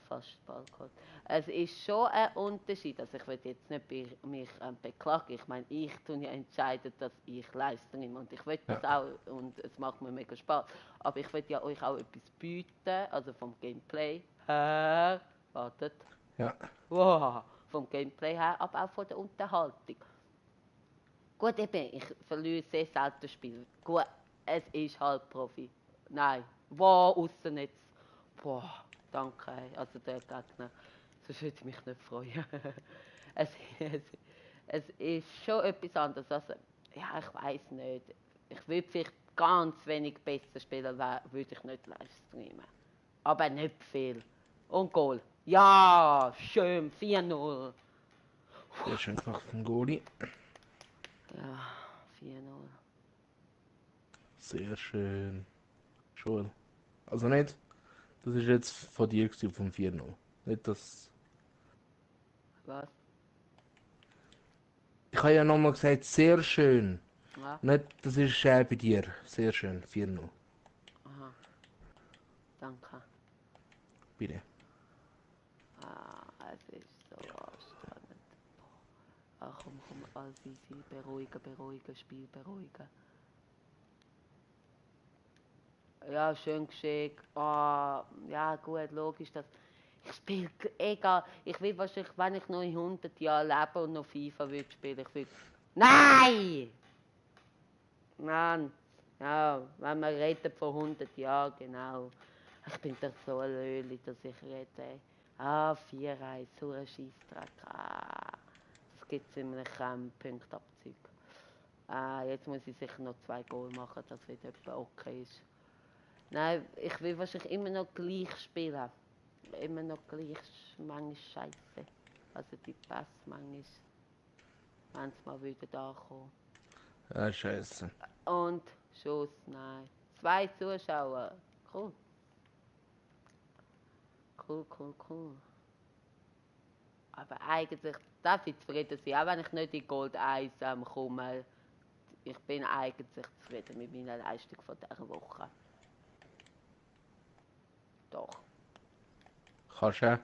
Fast Balkon. Es ist schon ein Unterschied. Also ich will jetzt nicht mich beklagen. Ich meine, ich tue ja entscheiden, dass ich Livestream und ich will das auch und es macht mir mega Spaß. Aber ich will ja euch auch etwas bieten, also vom Gameplay her. Wartet. Ja. Wow, vom Gameplay her, aber auch von der Unterhaltung. Gut, eben, ich verliere sehr selten das Spiel. Gut, es ist halt Profi. Nein, wow, Aussennetz. Boah, danke, also der Gegner. Sonst würde ich mich nicht freuen. es, es, es ist schon etwas anderes. Also, ja, ich weiß nicht. Ich würde vielleicht ganz wenig besser spielen, würde ich nicht live streamen. Aber nicht viel. Und Goal. Ja, schön, 4-0. Sehr schön gemacht vom Goalie. Ja, 4-0. Sehr schön. Schon. Also nicht, das ist jetzt von dir gewesen, vom 4-0. Nicht das. Was? Ich habe ja nochmal gesagt, sehr schön. Ja? Nicht, das ist bei dir. Sehr schön. 4-0. Aha. Danke. Bitte. Es ist so anstrengend. Ach komm, alles easy. Beruhigen, Spiel beruhigen. Ja, schön geschickt. Ja gut, logisch, dass ich spiele, egal. Ich will wahrscheinlich, wenn ich noch in 100 Jahren lebe und noch FIFA würde spielen, ich will... Nein! Mann, ja, wenn man redet von 100 Jahren, genau. Ich bin doch so ein Löli, dass ich rede. 4-1, so ein Scheissdreck. Das gibt es in einem Punktabzug. Jetzt muss ich sicher noch 2 Goal machen, dass es etwa okay ist. Nein, ich will wahrscheinlich immer noch gleich spielen. Immer noch gleich, manchmal scheiße. Also die Pass manchmal, wenn es mal wieder ankommt. Ah, scheiße. Und Schuss, nein. 2 Zuschauer. Cool. Cool. Aber eigentlich darf ich zufrieden sein, auch wenn ich nicht in Gold 1 komme. Ich bin eigentlich zufrieden mit meiner Leistung von dieser Woche. Doch. Kannst du?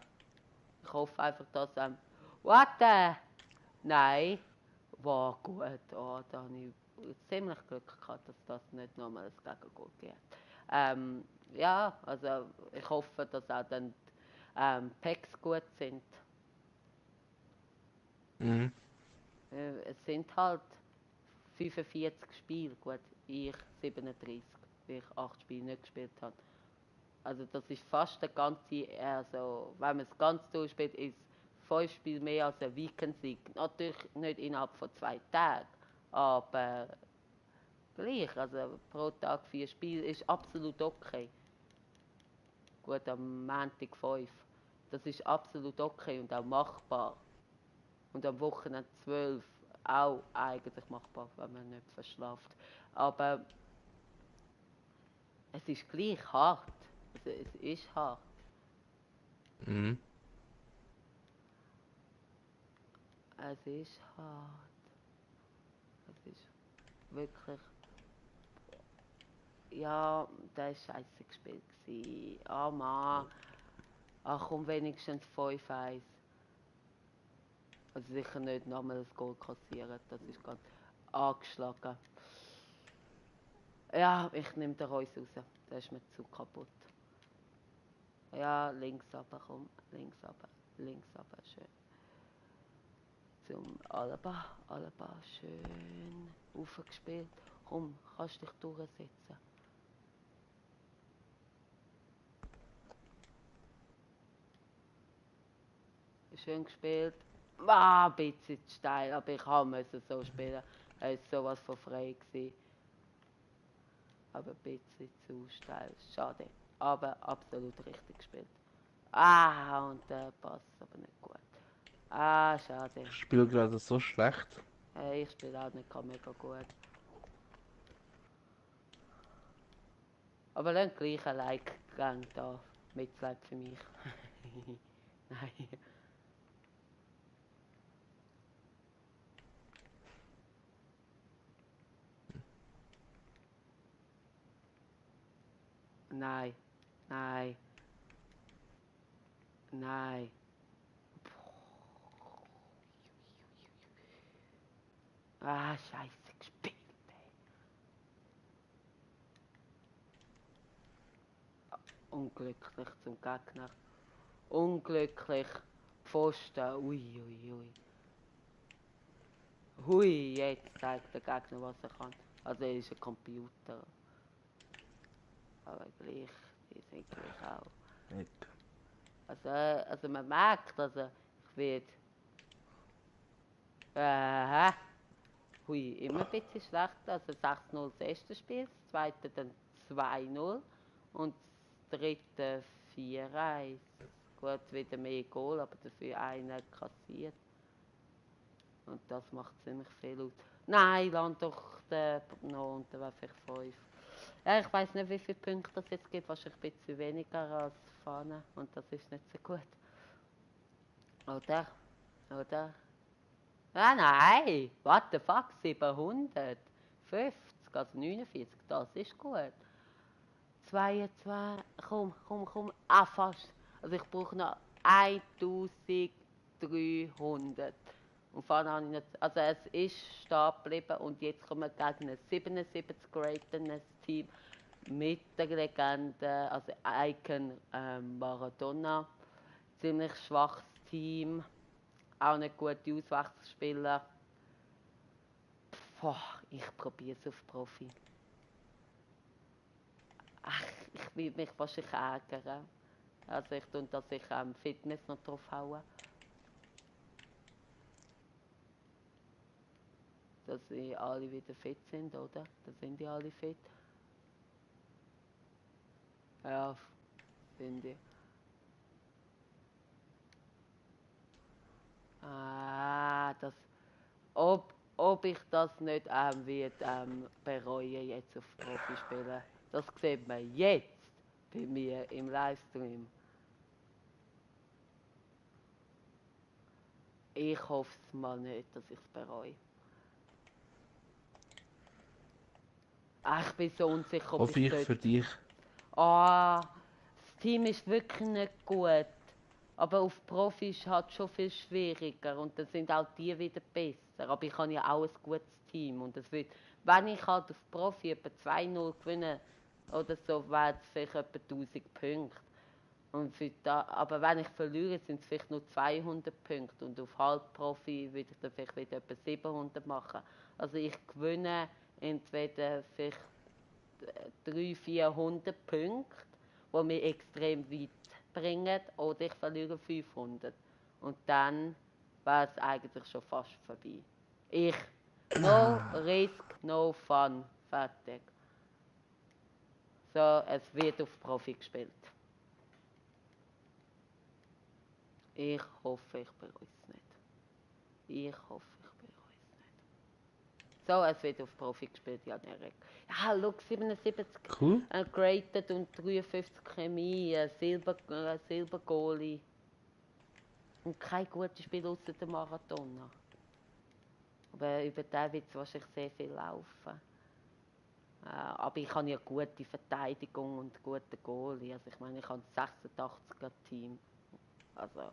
Ich hoffe einfach, dass... What? Nein. War gut. Da habe ich ziemlich Glück gehabt, dass das nicht nochmal ein Gegengol gibt. Ja, also ich hoffe, dass auch dann Packs gut sind. Mhm. Es sind halt 45 Spiele, gut, ich 37, weil ich 8 Spiele nicht gespielt habe. Also das ist fast der ganze, also wenn man es ganz durchspielt, ist 5 Spiele mehr als ein Weekend-Sieg. Natürlich nicht innerhalb von 2 Tagen, aber gleich, also pro Tag 4 Spiele ist absolut okay. Gut, am Montag 5. Das ist absolut okay und auch machbar. Und am Wochenende 12 auch eigentlich machbar, wenn man nicht verschlaft. Aber es ist gleich hart. Also es ist hart. Mhm. Es ist hart. Es ist wirklich... Ja, das war scheiße gespielt. Mann. Ach komm, wenigstens 5-1. Also sicher nicht nochmal das Goal kassieren. Das ist ganz angeschlagen. Ja, ich nehme den Reus raus. Der ist mir zu kaputt. Ja, links runter, komm. Links runter, schön. Zum Alaba, schön aufgespielt. Komm, kannst dich durchsetzen. Schön gespielt. Ein bisschen zu steil, aber ich musste so spielen. Er ist sowas von frei gewesen. Aber ein bisschen zu steil. Schade. Aber absolut richtig gespielt. Und der Pass aber nicht gut. Schade. Ich spiele gerade so schlecht. Hey, ich spiele auch nicht mega gut. Aber dann gleich ein Like-Gang da. Mitleid für mich. Nein. Nein. Nein. Nein. Ah, scheiße gespielt, ey. Unglücklich zum Gegner. Unglücklich. Pfosten. Ui, ui, ui. Hui, jetzt zeigt der Gegner, was er kann. Also er ist ein Computer. Aber gleich, die sind gleich auch. Nicht. Also man merkt, also ich werde... Hui, immer ein bisschen schlecht. Also 6-0 das erste Spiel, das zweite dann 2-0 und das dritte 4-1. Gut, wieder mehr Goal, aber dafür einer kassiert. Und das macht ziemlich viel aus. Nein, land doch den noch und dann wäre vielleicht 5. Ja, ich weiß nicht, wie viele Punkte das jetzt gibt. Wahrscheinlich ein bisschen weniger als Fahne. Und das ist nicht so gut. Oder? Oder? Ah nein! What the fuck? 750, also 49, das ist gut. 22, komm. Ah, fast. Also ich brauche noch 1300. Und vorne habe ich nicht, also es ist stehen geblieben und jetzt kommen wir gegen ein 77 ratendes Team mit der Legende, also Icon Maradona. Ziemlich schwaches Team, auch nicht gute Auswechselspieler. Boah, ich probiere es auf Profi. Ach, ich will mich wahrscheinlich ärgern. Also ich tue das sicher Fitness noch drauf hauen. Dass sie alle wieder fit sind, oder? Da sind die alle fit. Ja, finde ich. Ah, das... Ob ich das nicht wird bereuen, jetzt auf Profi spielen. Das sieht man jetzt bei mir im Livestream. Ich hoffe es mal nicht, dass ich es bereue. Ach, ich bin so unsicher, ob Hoffe ich ich es für dich. Ah, das Team ist wirklich nicht gut. Aber auf Profi ist es halt schon viel schwieriger und dann sind auch die wieder besser. Aber ich habe ja auch ein gutes Team und es wird, wenn ich halt auf Profi etwa 2-0 gewinne oder so, wäre es vielleicht etwa 1000 Punkte. Und für da, aber wenn ich verliere, sind es vielleicht nur 200 Punkte und auf Halbprofi würde ich dann vielleicht wieder etwa 700 machen. Also ich gewinne entweder vielleicht 300-400 Punkte, die mich extrem weit bringen, oder ich verliere 500. Und dann wäre es eigentlich schon fast vorbei. No risk, no fun. Fertig. So, es wird auf Profi gespielt. Ich hoffe, ich bereue es nicht. Ich hoffe, ich bereue es nicht. So, es wird auf Profi gespielt, ja, Derek. Ja, look, 77 Cool. graded und 53 Chemie, Silbergoalie. Und kein gutes Spiel außer der Marathoner. Aber über den wird es wahrscheinlich sehr viel laufen. Aber ich habe ja gute Verteidigung und gute Goalie. Also ich meine, ich habe ein 86er Team. Also,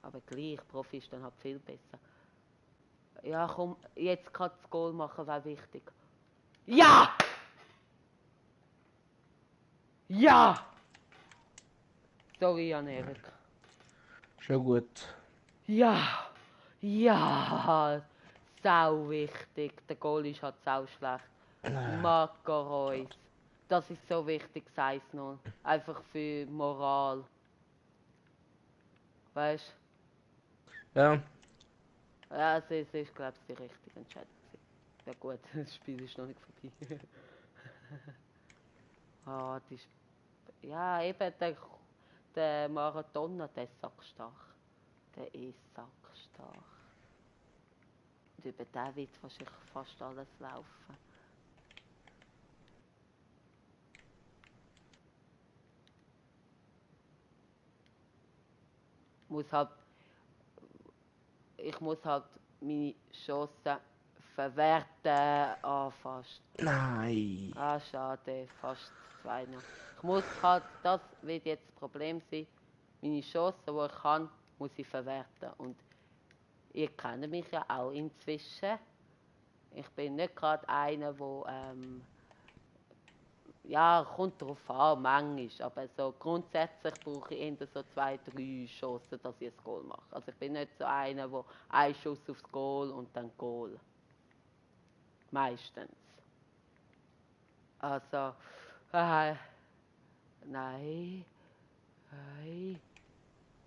aber gleich, Profi ist dann halt viel besser. Ja, komm, jetzt kann das Goal machen, wäre wichtig. Ja! Ja! Sorry, Jan-Erik. Schon gut. Ja! Ja! Sau wichtig. Der Goal ist halt sau schlecht. Marco Reus. Das ist so wichtig, sei es noch. Einfach für Moral. Weißt du? Ja, Ja, es ist, glaube ich, die richtige Entscheidung. Ja gut, das Spiel ist noch nicht vorbei. Ah, ja, eben der Marathoner, der ist sackstark. Der ist sackstark. Und über den wird wahrscheinlich fast alles laufen. Ich muss halt meine Chancen verwerten. Fast. Nein. Schade, fast 2 noch. Ich muss halt, das wird jetzt das Problem sein, meine Chancen, die ich kann, muss ich verwerten. Und ihr kennt mich ja auch inzwischen. Ich bin nicht gerade einer, der, ja, kommt darauf an, manchmal, aber so grundsätzlich brauche ich eher so 2, 3 Chancen, dass ich ein Goal mache. Also ich bin nicht so einer, der einen Schuss aufs Goal und dann Goal. Meistens. Also, nein,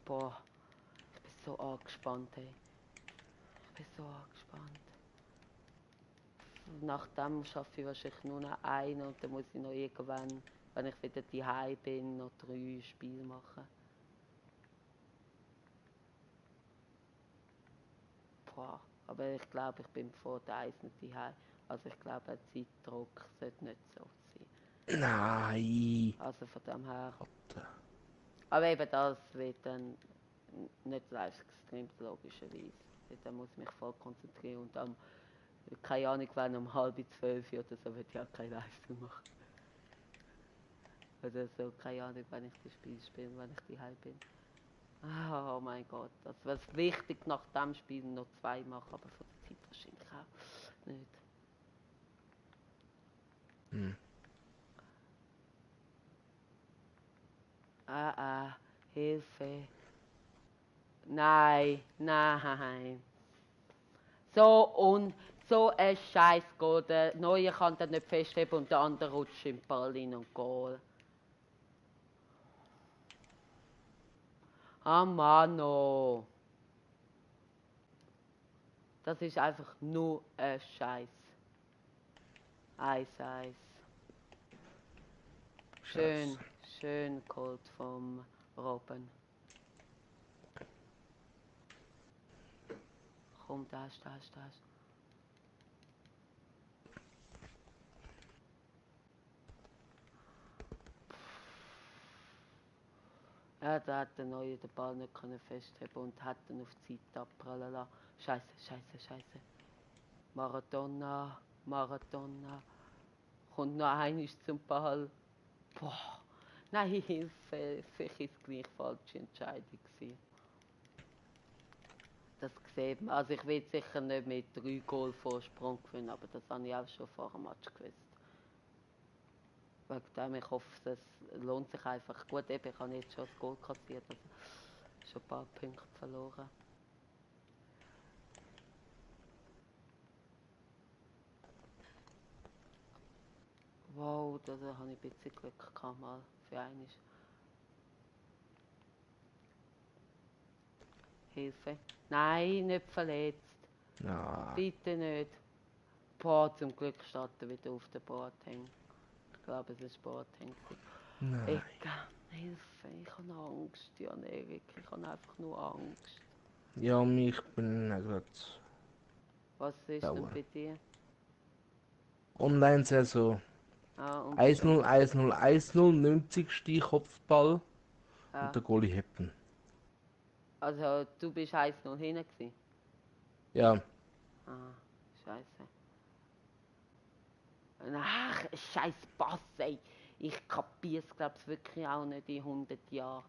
boah, ich bin so angespannt, hey. Ich bin so angespannt. Nach dem schaffe ich wahrscheinlich nur noch einen und dann muss ich noch irgendwann, wenn ich wieder daheim bin, noch 3 Spiele machen. Boah, aber ich glaube, ich bin vor der Eis nicht daheim. Also ich glaube, ein Zeitdruck sollte nicht so sein. Nein. Also von dem her. Alter. Aber eben das wird dann nicht live gestreamt, logischerweise. Da muss ich mich voll konzentrieren und am, keine Ahnung, wann um 11:30 oder so wird ich auch kein Livestream machen. Oder so, keine Ahnung, wenn ich das Spiel spiele, wenn ich daheim bin. Oh mein Gott, das wäre wichtig nach dem Spiel noch 2 machen, aber von der Zeit wahrscheinlich auch nicht. Hilfe. Nein. So ein Scheiß geht. Der Neue kann den nicht festheben und der andere rutscht im Ball rein und Goal. Mano. Das ist einfach nur ein Scheiß. 1-1. Schön geholt vom Robben. Komm, das. Ja, da hat der Neue den Ball nicht festheben und hat ihn auf die Seite abprallen lassen. Scheiße. Maradona. Kommt noch einmal zum Ball. Boah. Nein, Hilfe. Vielleicht war es gleich falsche Entscheidung gewesen. Das sieht man. Also ich will sicher nicht mit 3 Goal Vorsprung gewinnen, aber das habe ich auch schon vor dem Match gewusst. Wegen dem, ich hoffe, das lohnt sich einfach. Gut, eben, ich habe jetzt schon das Goal kassiert, also schon ein paar Punkte verloren. Wow, da habe ich ein bisschen Glück gehabt, mal für einmal. Hilfe. Nein, nicht verletzt. Nein. Bitte nicht. Boah, zum Glück steht er wieder auf der Boateng. Ich glaube, es ist Boateng. Nein. Ecke, Hilfe, ich habe Angst, Jan Erik. Ich habe einfach nur Angst. Ja, ich bin gerade Was ist denn bei dir? Online-Saison. Und 1-0, 1-0, 1-0, 90. Kopfball und der Goalie hätten. Also, du bist 1-0 hinten gewesen? Ja. Scheiße. Ach, scheiß Pass, ey. Ich kapier's, glaub's wirklich auch nicht in 100 Jahren.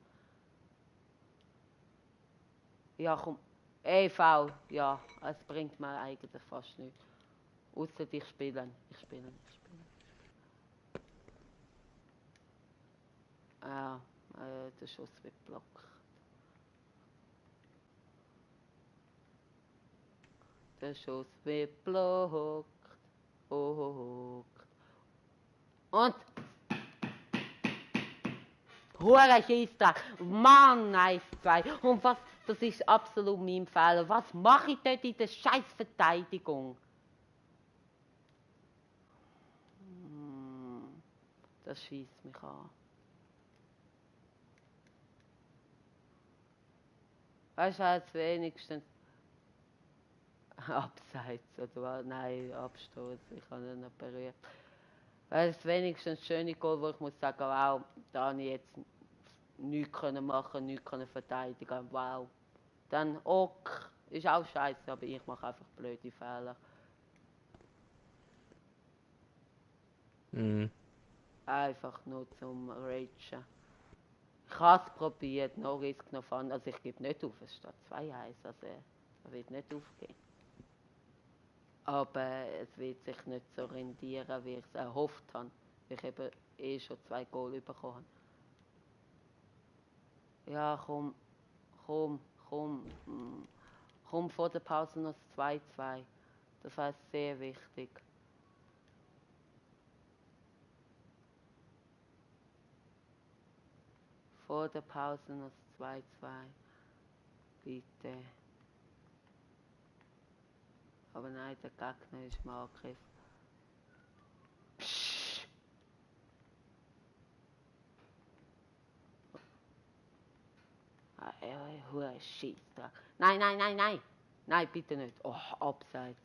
Ja, komm. Ey, Foul. Ja, es bringt mir eigentlich fast nichts. Ausser ich spiele. Der Schuss wird blockt. Der Schuss wird blockt. Und? Hure Scheissdreck. Mann, 1-2. Und was, das ist absolut mein Fehler. Was mache ich dort in der Scheißverteidigung? Das schießt mich an. Weißt du, jetzt wenigstens. Abseits oder nein, Abstoß, ich habe ihn nicht berührt. Weil es wenigstens ein schönes Goal, wo ich muss sagen, wow, da habe ich jetzt nichts können machen, nichts können verteidigen, wow. Dann ok, ist auch scheiße, aber ich mache einfach blöde Fehler. Mhm. Einfach nur zum Ragen. Ich habe es probiert, no risk, no fun. Also ich gebe nicht auf, es steht 2-1, also er wird nicht aufgehen. Aber es wird sich nicht so rendieren, wie ich es erhofft habe. Weil ich eben schon 2 Goal bekommen habe. Ja, komm, komm, komm. Komm vor der Pause noch das 2-2. Das wäre sehr wichtig. Vor der Pause noch das 2-2. Bitte. Aber nein, der Gegner ist im Angriff. Psch. Hure Scheissdreck. Nein, nein, nein, nein. Nein, bitte nicht. Oh, abseits.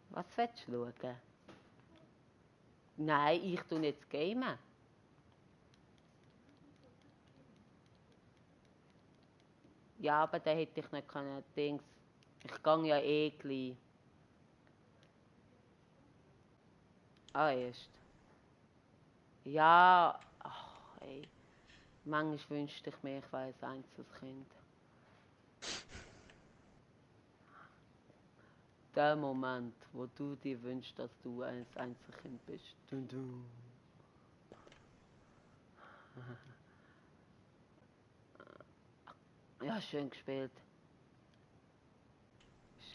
Was willst du schauen? Nein, ich tue jetzt gamen. Ja, aber da hätte ich nicht können. Dings. Ich gehe ja eh gleich. Ah, erst. Ja, ach, ey. Manchmal wünschte ich mir, ich wäre ein Einzelkind. Der Moment, wo du dir wünschst, dass du ein Einzelkind bist. Dun, dun. Ja, schön gespielt.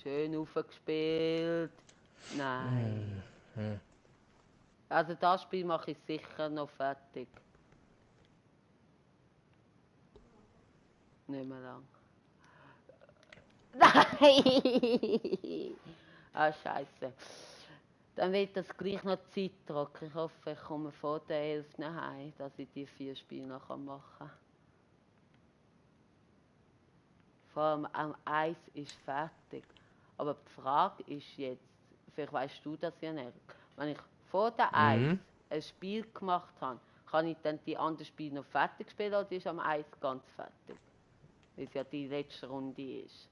Schön aufgespielt. Nein. Mhm. Also das Spiel mache ich sicher noch fertig. Nicht mehr lang. Nein! Ah, scheiße. Dann wird das gleich noch Zeitdruck. Ich hoffe, ich komme vor der 11 nach Hause, dass ich die 4 Spiele noch machen kann. Vor allem am Eis ist fertig. Aber die Frage ist jetzt, vielleicht weißt du das ja nicht, wenn ich vor der Eis Mhm. ein Spiel gemacht habe, kann ich dann die anderen Spiele noch fertig spielen oder ist am Eis ganz fertig? Weil es ja die letzte Runde ist.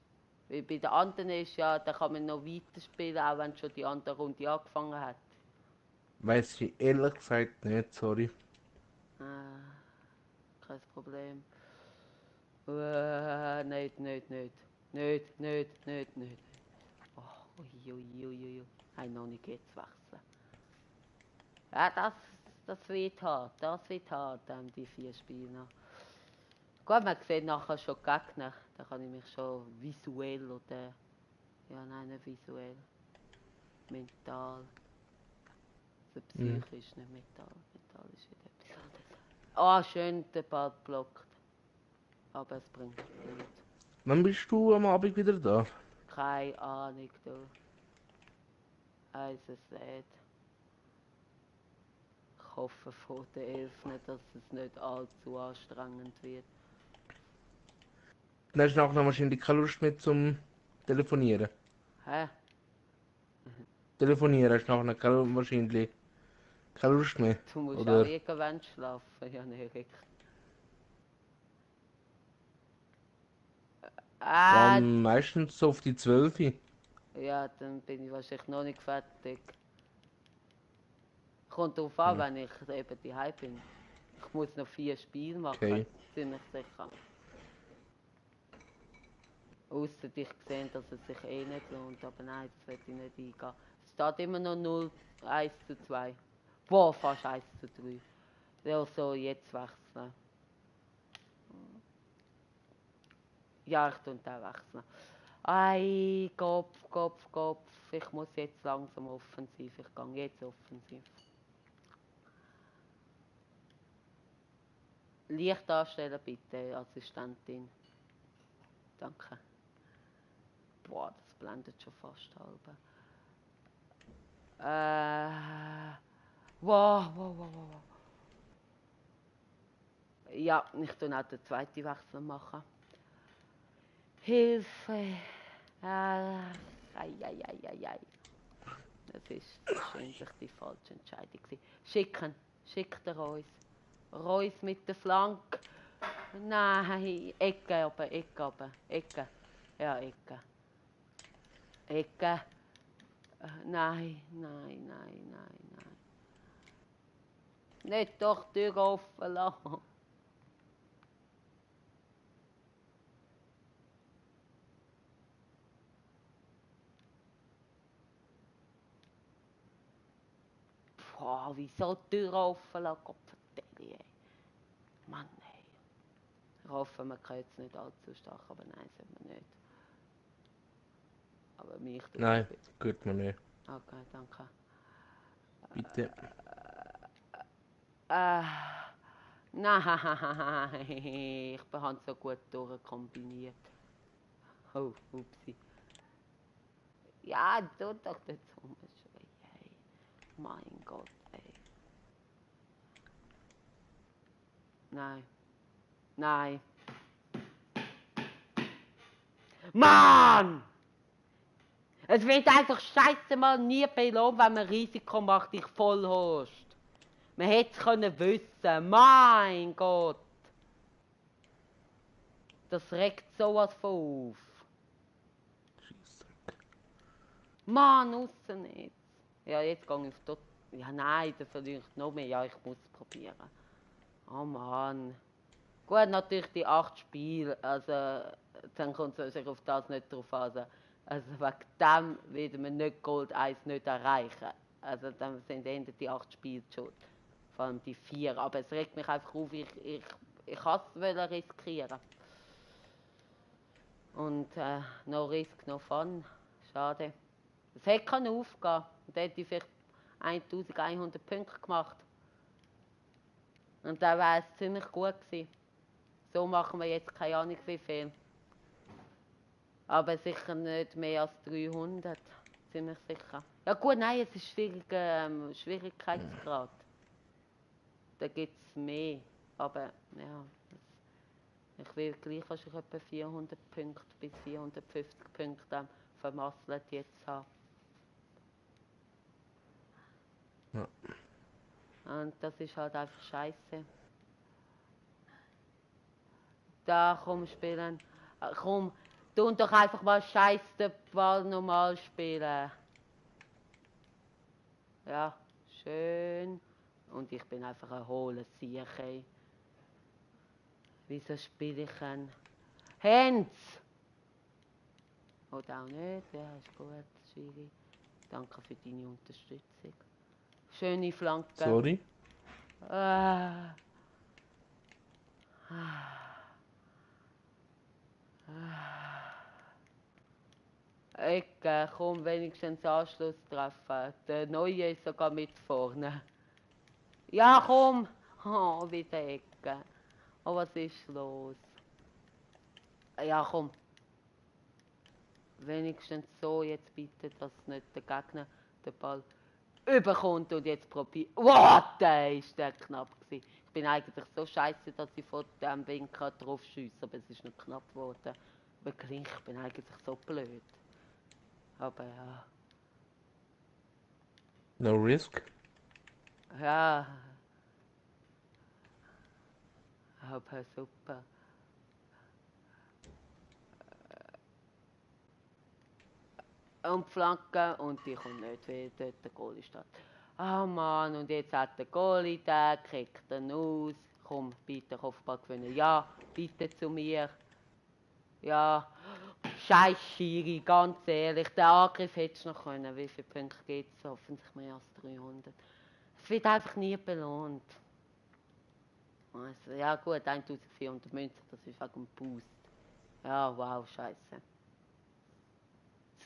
Weil bei den anderen ist ja, da kann man noch weiterspielen, auch wenn schon die andere Runde angefangen hat. Weiß ich ehrlich gesagt nicht, sorry. Kein Problem. Nicht, nicht, nicht. Nicht, nicht, nicht, nicht. Oh, ui. Hey, noch nicht jetzt wechseln. Ja, das wird hart. Das wird hart, die 4 Spiele noch. Gut, man sieht nachher schon die Gegner. Da kann ich mich schon visuell oder... Ja, nein, nicht visuell. Mental. Also Mhm. psychisch, nicht mental. Mental ist wieder etwas anderes. Ah, schön, der Ball blockt. Aber es bringt nichts. Wann bist du am Abend wieder da? Keine Ahnung, du. Also sagt. Ich hoffe vor der 11 nicht, dass es nicht allzu anstrengend wird. Dann hast du nachher wahrscheinlich keine Lust mehr zum Telefonieren. Hä? Telefonieren hast du nachher wahrscheinlich keine Lust mehr. Du musst auch Oder irgendwann schlafen, Jan Erik. Ah, dann meistens so auf die 12. ja, dann bin ich wahrscheinlich noch nicht fertig. Kommt darauf an, Hm, wenn ich eben daheim bin. Ich muss noch 4 Spiele machen, okay. ziemlich sicher. Ausser ich sehe, dass es sich eh nicht lohnt, aber nein, das werde ich nicht eingehen. Es steht immer noch 0-1-2. Boah, fast 1-3. Ja, so, jetzt wechseln. Ja, ich tue auch wechseln. Ei, Kopf. Ich muss jetzt langsam offensiv. Ich gehe jetzt offensiv. Licht anstellen bitte, Assistentin. Danke. Boah, das blendet schon fast halb. Wow. Ja, ich tue auch den zweiten Wechsel machen. Hilfe! Ei. Das ist wahrscheinlich die falsche Entscheidung gewesen. Schickt er Reus. Reus mit der Flanke. Nein, Ecke. Ja, Ecke. Nein. Nicht doch die Tür offen lassen. Boah, wieso die Tür offen lassen? Gottverdammt, ey. Mann, ey. Ich hoffe, man kann jetzt nicht allzu stark, aber nein, sollte man nicht. Aber mich tut Nein, gut man nicht. Okay, danke. Bitte. Nein, ich habe so gut durchkombiniert. Oh, upsi. Ja, tu doch nicht rumschreien, ey. Mein Gott, ey. Nein. Mann! Es wird einfach scheiße mal nie belohnt, wenn man Risiko macht, dich vollhorst. Man hätte es können wissen. Mein Gott. Das regt sowas von auf. Mann, aussen nicht. Ja, jetzt gehe ich auf dort. Ja, nein, dann verliere ich noch mehr. Ja, ich muss es probieren. Oh Mann. Gut, natürlich die 8 Spiele. Also, dann kommt es sich auf das nicht drauf an. Also, wegen dem werden wir nicht Gold 1 nicht erreichen. Also, dann sind eher die 8 Spiele schon. Vor allem die 4. Aber es regt mich einfach auf. Ich wollte es riskieren. Und no risk, no fun. Schade. Es hätte aufgehen. Und dann hätte ich vielleicht 1100 Punkte gemacht. Und dann wäre es ziemlich gut gewesen. So machen wir jetzt keine Ahnung wie viel. Aber sicher nicht mehr als 300. Ziemlich sicher. Ja gut, nein, es ist Schwierigkeitsgrad. Da gibt es mehr. Aber ja, ich will gleich wahrscheinlich etwa 400 Punkte bis 450 Punkte vermasselt jetzt haben. Ja. Und das ist halt einfach scheiße. Da komm spielen. Komm, tu doch einfach mal scheiß den Ball normal spielen. Ja, schön. Und ich bin einfach ein hohler Sieg. Wieso spiele ich ein Hens? Oder auch nicht. Ja, ist gut, Schiri. Danke für deine Unterstützung. Schöne Flanke. Sorry. Ecke, komm, wenigstens Anschluss treffen. Der Neue ist sogar mit vorne. Ja, komm! Oh, wieder Ecke. Oh, was ist los? Ja, komm. Wenigstens so jetzt bitte, dass nicht der Gegner den Ball überkommt und jetzt probiert. What? Ist der knapp gewesen. Ich bin eigentlich so scheiße, dass ich von dem Winkel drauf schiesse, aber es ist noch knapp geworden. Aber gleich, ich bin eigentlich so blöd. Aber ja. No risk. Ja. Aber super. Und Flanke und die kommt nicht, weil dort der Goalie steht. Ah Mann, und jetzt hat der Goalie den, kriegt den aus. Komm, bitte Kopfball gewinnen. Ja, bitte zu mir. Ja. Scheiß Schiri, ganz ehrlich. Den Angriff hättest du noch können. Wie viele Punkte gibt es? Hoffentlich mehr als 300. Es wird einfach nie belohnt. Also, ja gut, 1400 Münzen, das ist wegen dem Boost. Ja, wow, scheiße.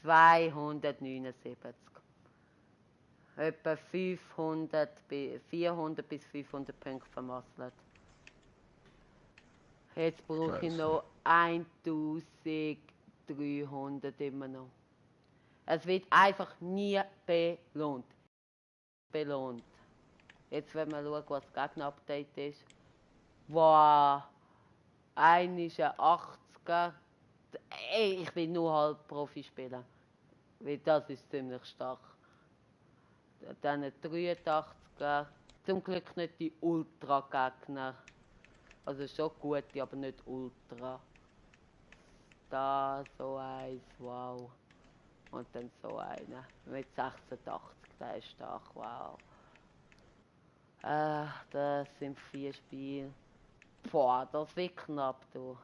279. Etwa 400 bis 500 Punkte vermasselt. Jetzt brauche ich noch 1300 immer noch. Es wird einfach nie belohnt. Jetzt werden wir schauen, was das Gegner-Update ist. Wow, einer ist ein 80er. Ey, ich will nur halb Profi spielen. Weil das ist ziemlich stark. Dann ein 83er. Zum Glück nicht die Ultra-Gegner. Also schon gute, aber nicht Ultra. Da so eins, wow. Und dann so einer mit 86, der ist stark, wow. Das sind 4 Spiele. Boah, das wird knapp, du.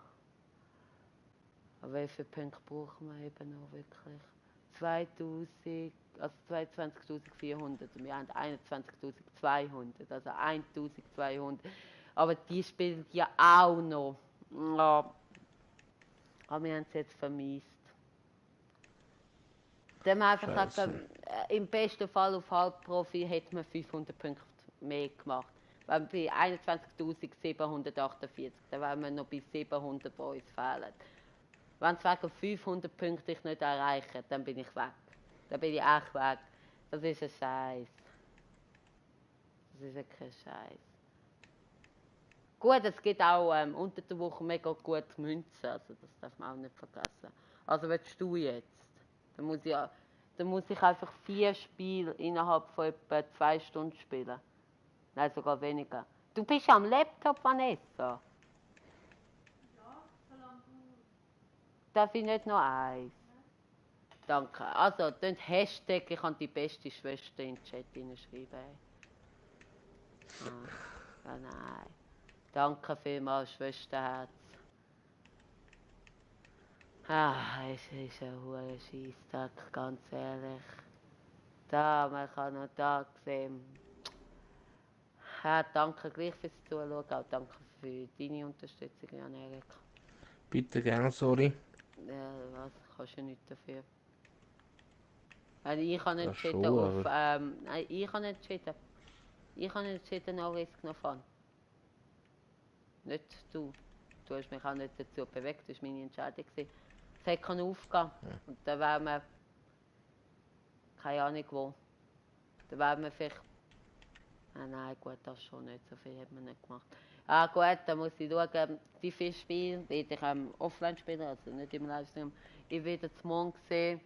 Aber wie viele Punkte brauchen wir eben noch wirklich? 2000, also 22.400 und wir haben 21.200, also 1.200. Aber die spielen ja auch noch. Ja. Aber wir haben es jetzt vermisst. Dann haben wir einfach gesagt, im besten Fall auf Halbprofi hätte man 500 Punkte mehr gemacht. Weil bei 21.748, dann wären wir noch bei 700, die uns fehlen. Wenn es wegen 500 Punkte ich nicht erreiche, dann bin ich weg. Dann bin ich echt weg. Das ist ein Scheiß. Das ist wirklich ein Scheiß. Gut, es gibt auch unter der Woche mega gute Münzen, also das darf man auch nicht vergessen. Also willst du jetzt? Dann muss ich einfach 4 Spiele innerhalb von etwa 2 Stunden spielen. Nein, sogar weniger. Du bist am Laptop, Vanessa. Darf ich nicht noch eins? Danke. Also, dann Hashtag, ich kann die beste Schwester in den Chat hineinschreiben. Ja, nein. Danke vielmals, Schwesterherz. Es ist ein hoher Scheisstag, ganz ehrlich. Da, man kann noch da sehen. Ja, danke gleich fürs Zuschauen, auch danke für deine Unterstützung, Jan-Erik. Bitte gerne, sorry. Was, kannst du nicht dafür. Ich kann nicht Das chatten schon, auf, aber nein, ich kann nicht chatten. Ich kann nicht chatten, no risk, no fun. Nicht du. Du hast mich auch nicht dazu bewegt, das war meine Entscheidung. Es hat keinen Aufgehen. Und dann wären wir, keine Ahnung wo, dann wären wir vielleicht, nein gut, das schon nicht, so viel hat man nicht gemacht. Gut, dann muss ich schauen, die 4 Spiele werde ich offline spielen, also nicht im Livestream. Ich werde es morgen sehen,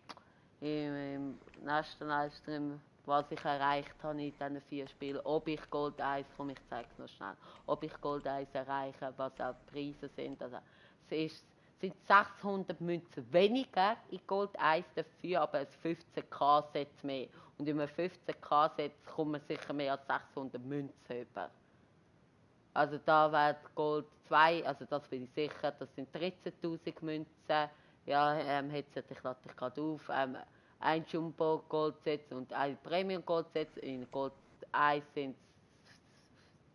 im nächsten Livestream, was ich erreicht habe in diesen 4 Spielen. Ob ich Gold 1, komm, ich zeige es noch schnell, ob ich Gold 1 erreiche, was auch die Preise sind. Also, es sind 600 Münzen weniger in Gold 1 dafür, aber ein 15k-Set mehr. Und in einem 15k-Set kommt man sicher mehr als 600 Münzen über. Also da wird Gold 2, also das bin ich sicher, das sind 13.000 Münzen. Ja, ich lade dich gerade auf. Ein Jumbo Goldset und ein Premium Goldset. In Gold 1 sind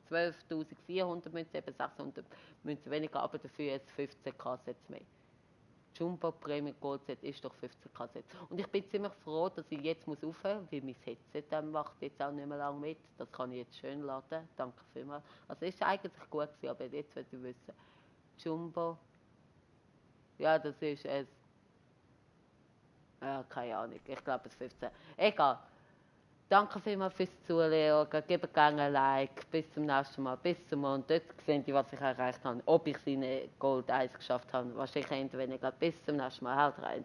es 12.400 Münzen, eben 600 Münzen weniger, aber dafür jetzt 15k Sets mehr. Jumbo Premium Gold Set ist doch 15k Set. Und ich bin ziemlich froh, dass ich jetzt aufhören muss, weil mein Headset macht jetzt auch nicht mehr lange mit. Das kann ich jetzt schön laden. Danke vielmals. Also ist eigentlich gut gewesen, aber jetzt will ich wissen. Jumbo. Ja, das ist es. Ja, keine Ahnung. Ich glaube es 15. Egal. Danke vielmals fürs Zuschauen. Gebt gerne ein Like. Bis zum nächsten Mal. Bis zum Morgen. Dort seht ihr, was ich erreicht habe. Ob ich seine Gold 1 geschafft habe. Wahrscheinlich entweder weniger. Bis zum nächsten Mal. Haut rein.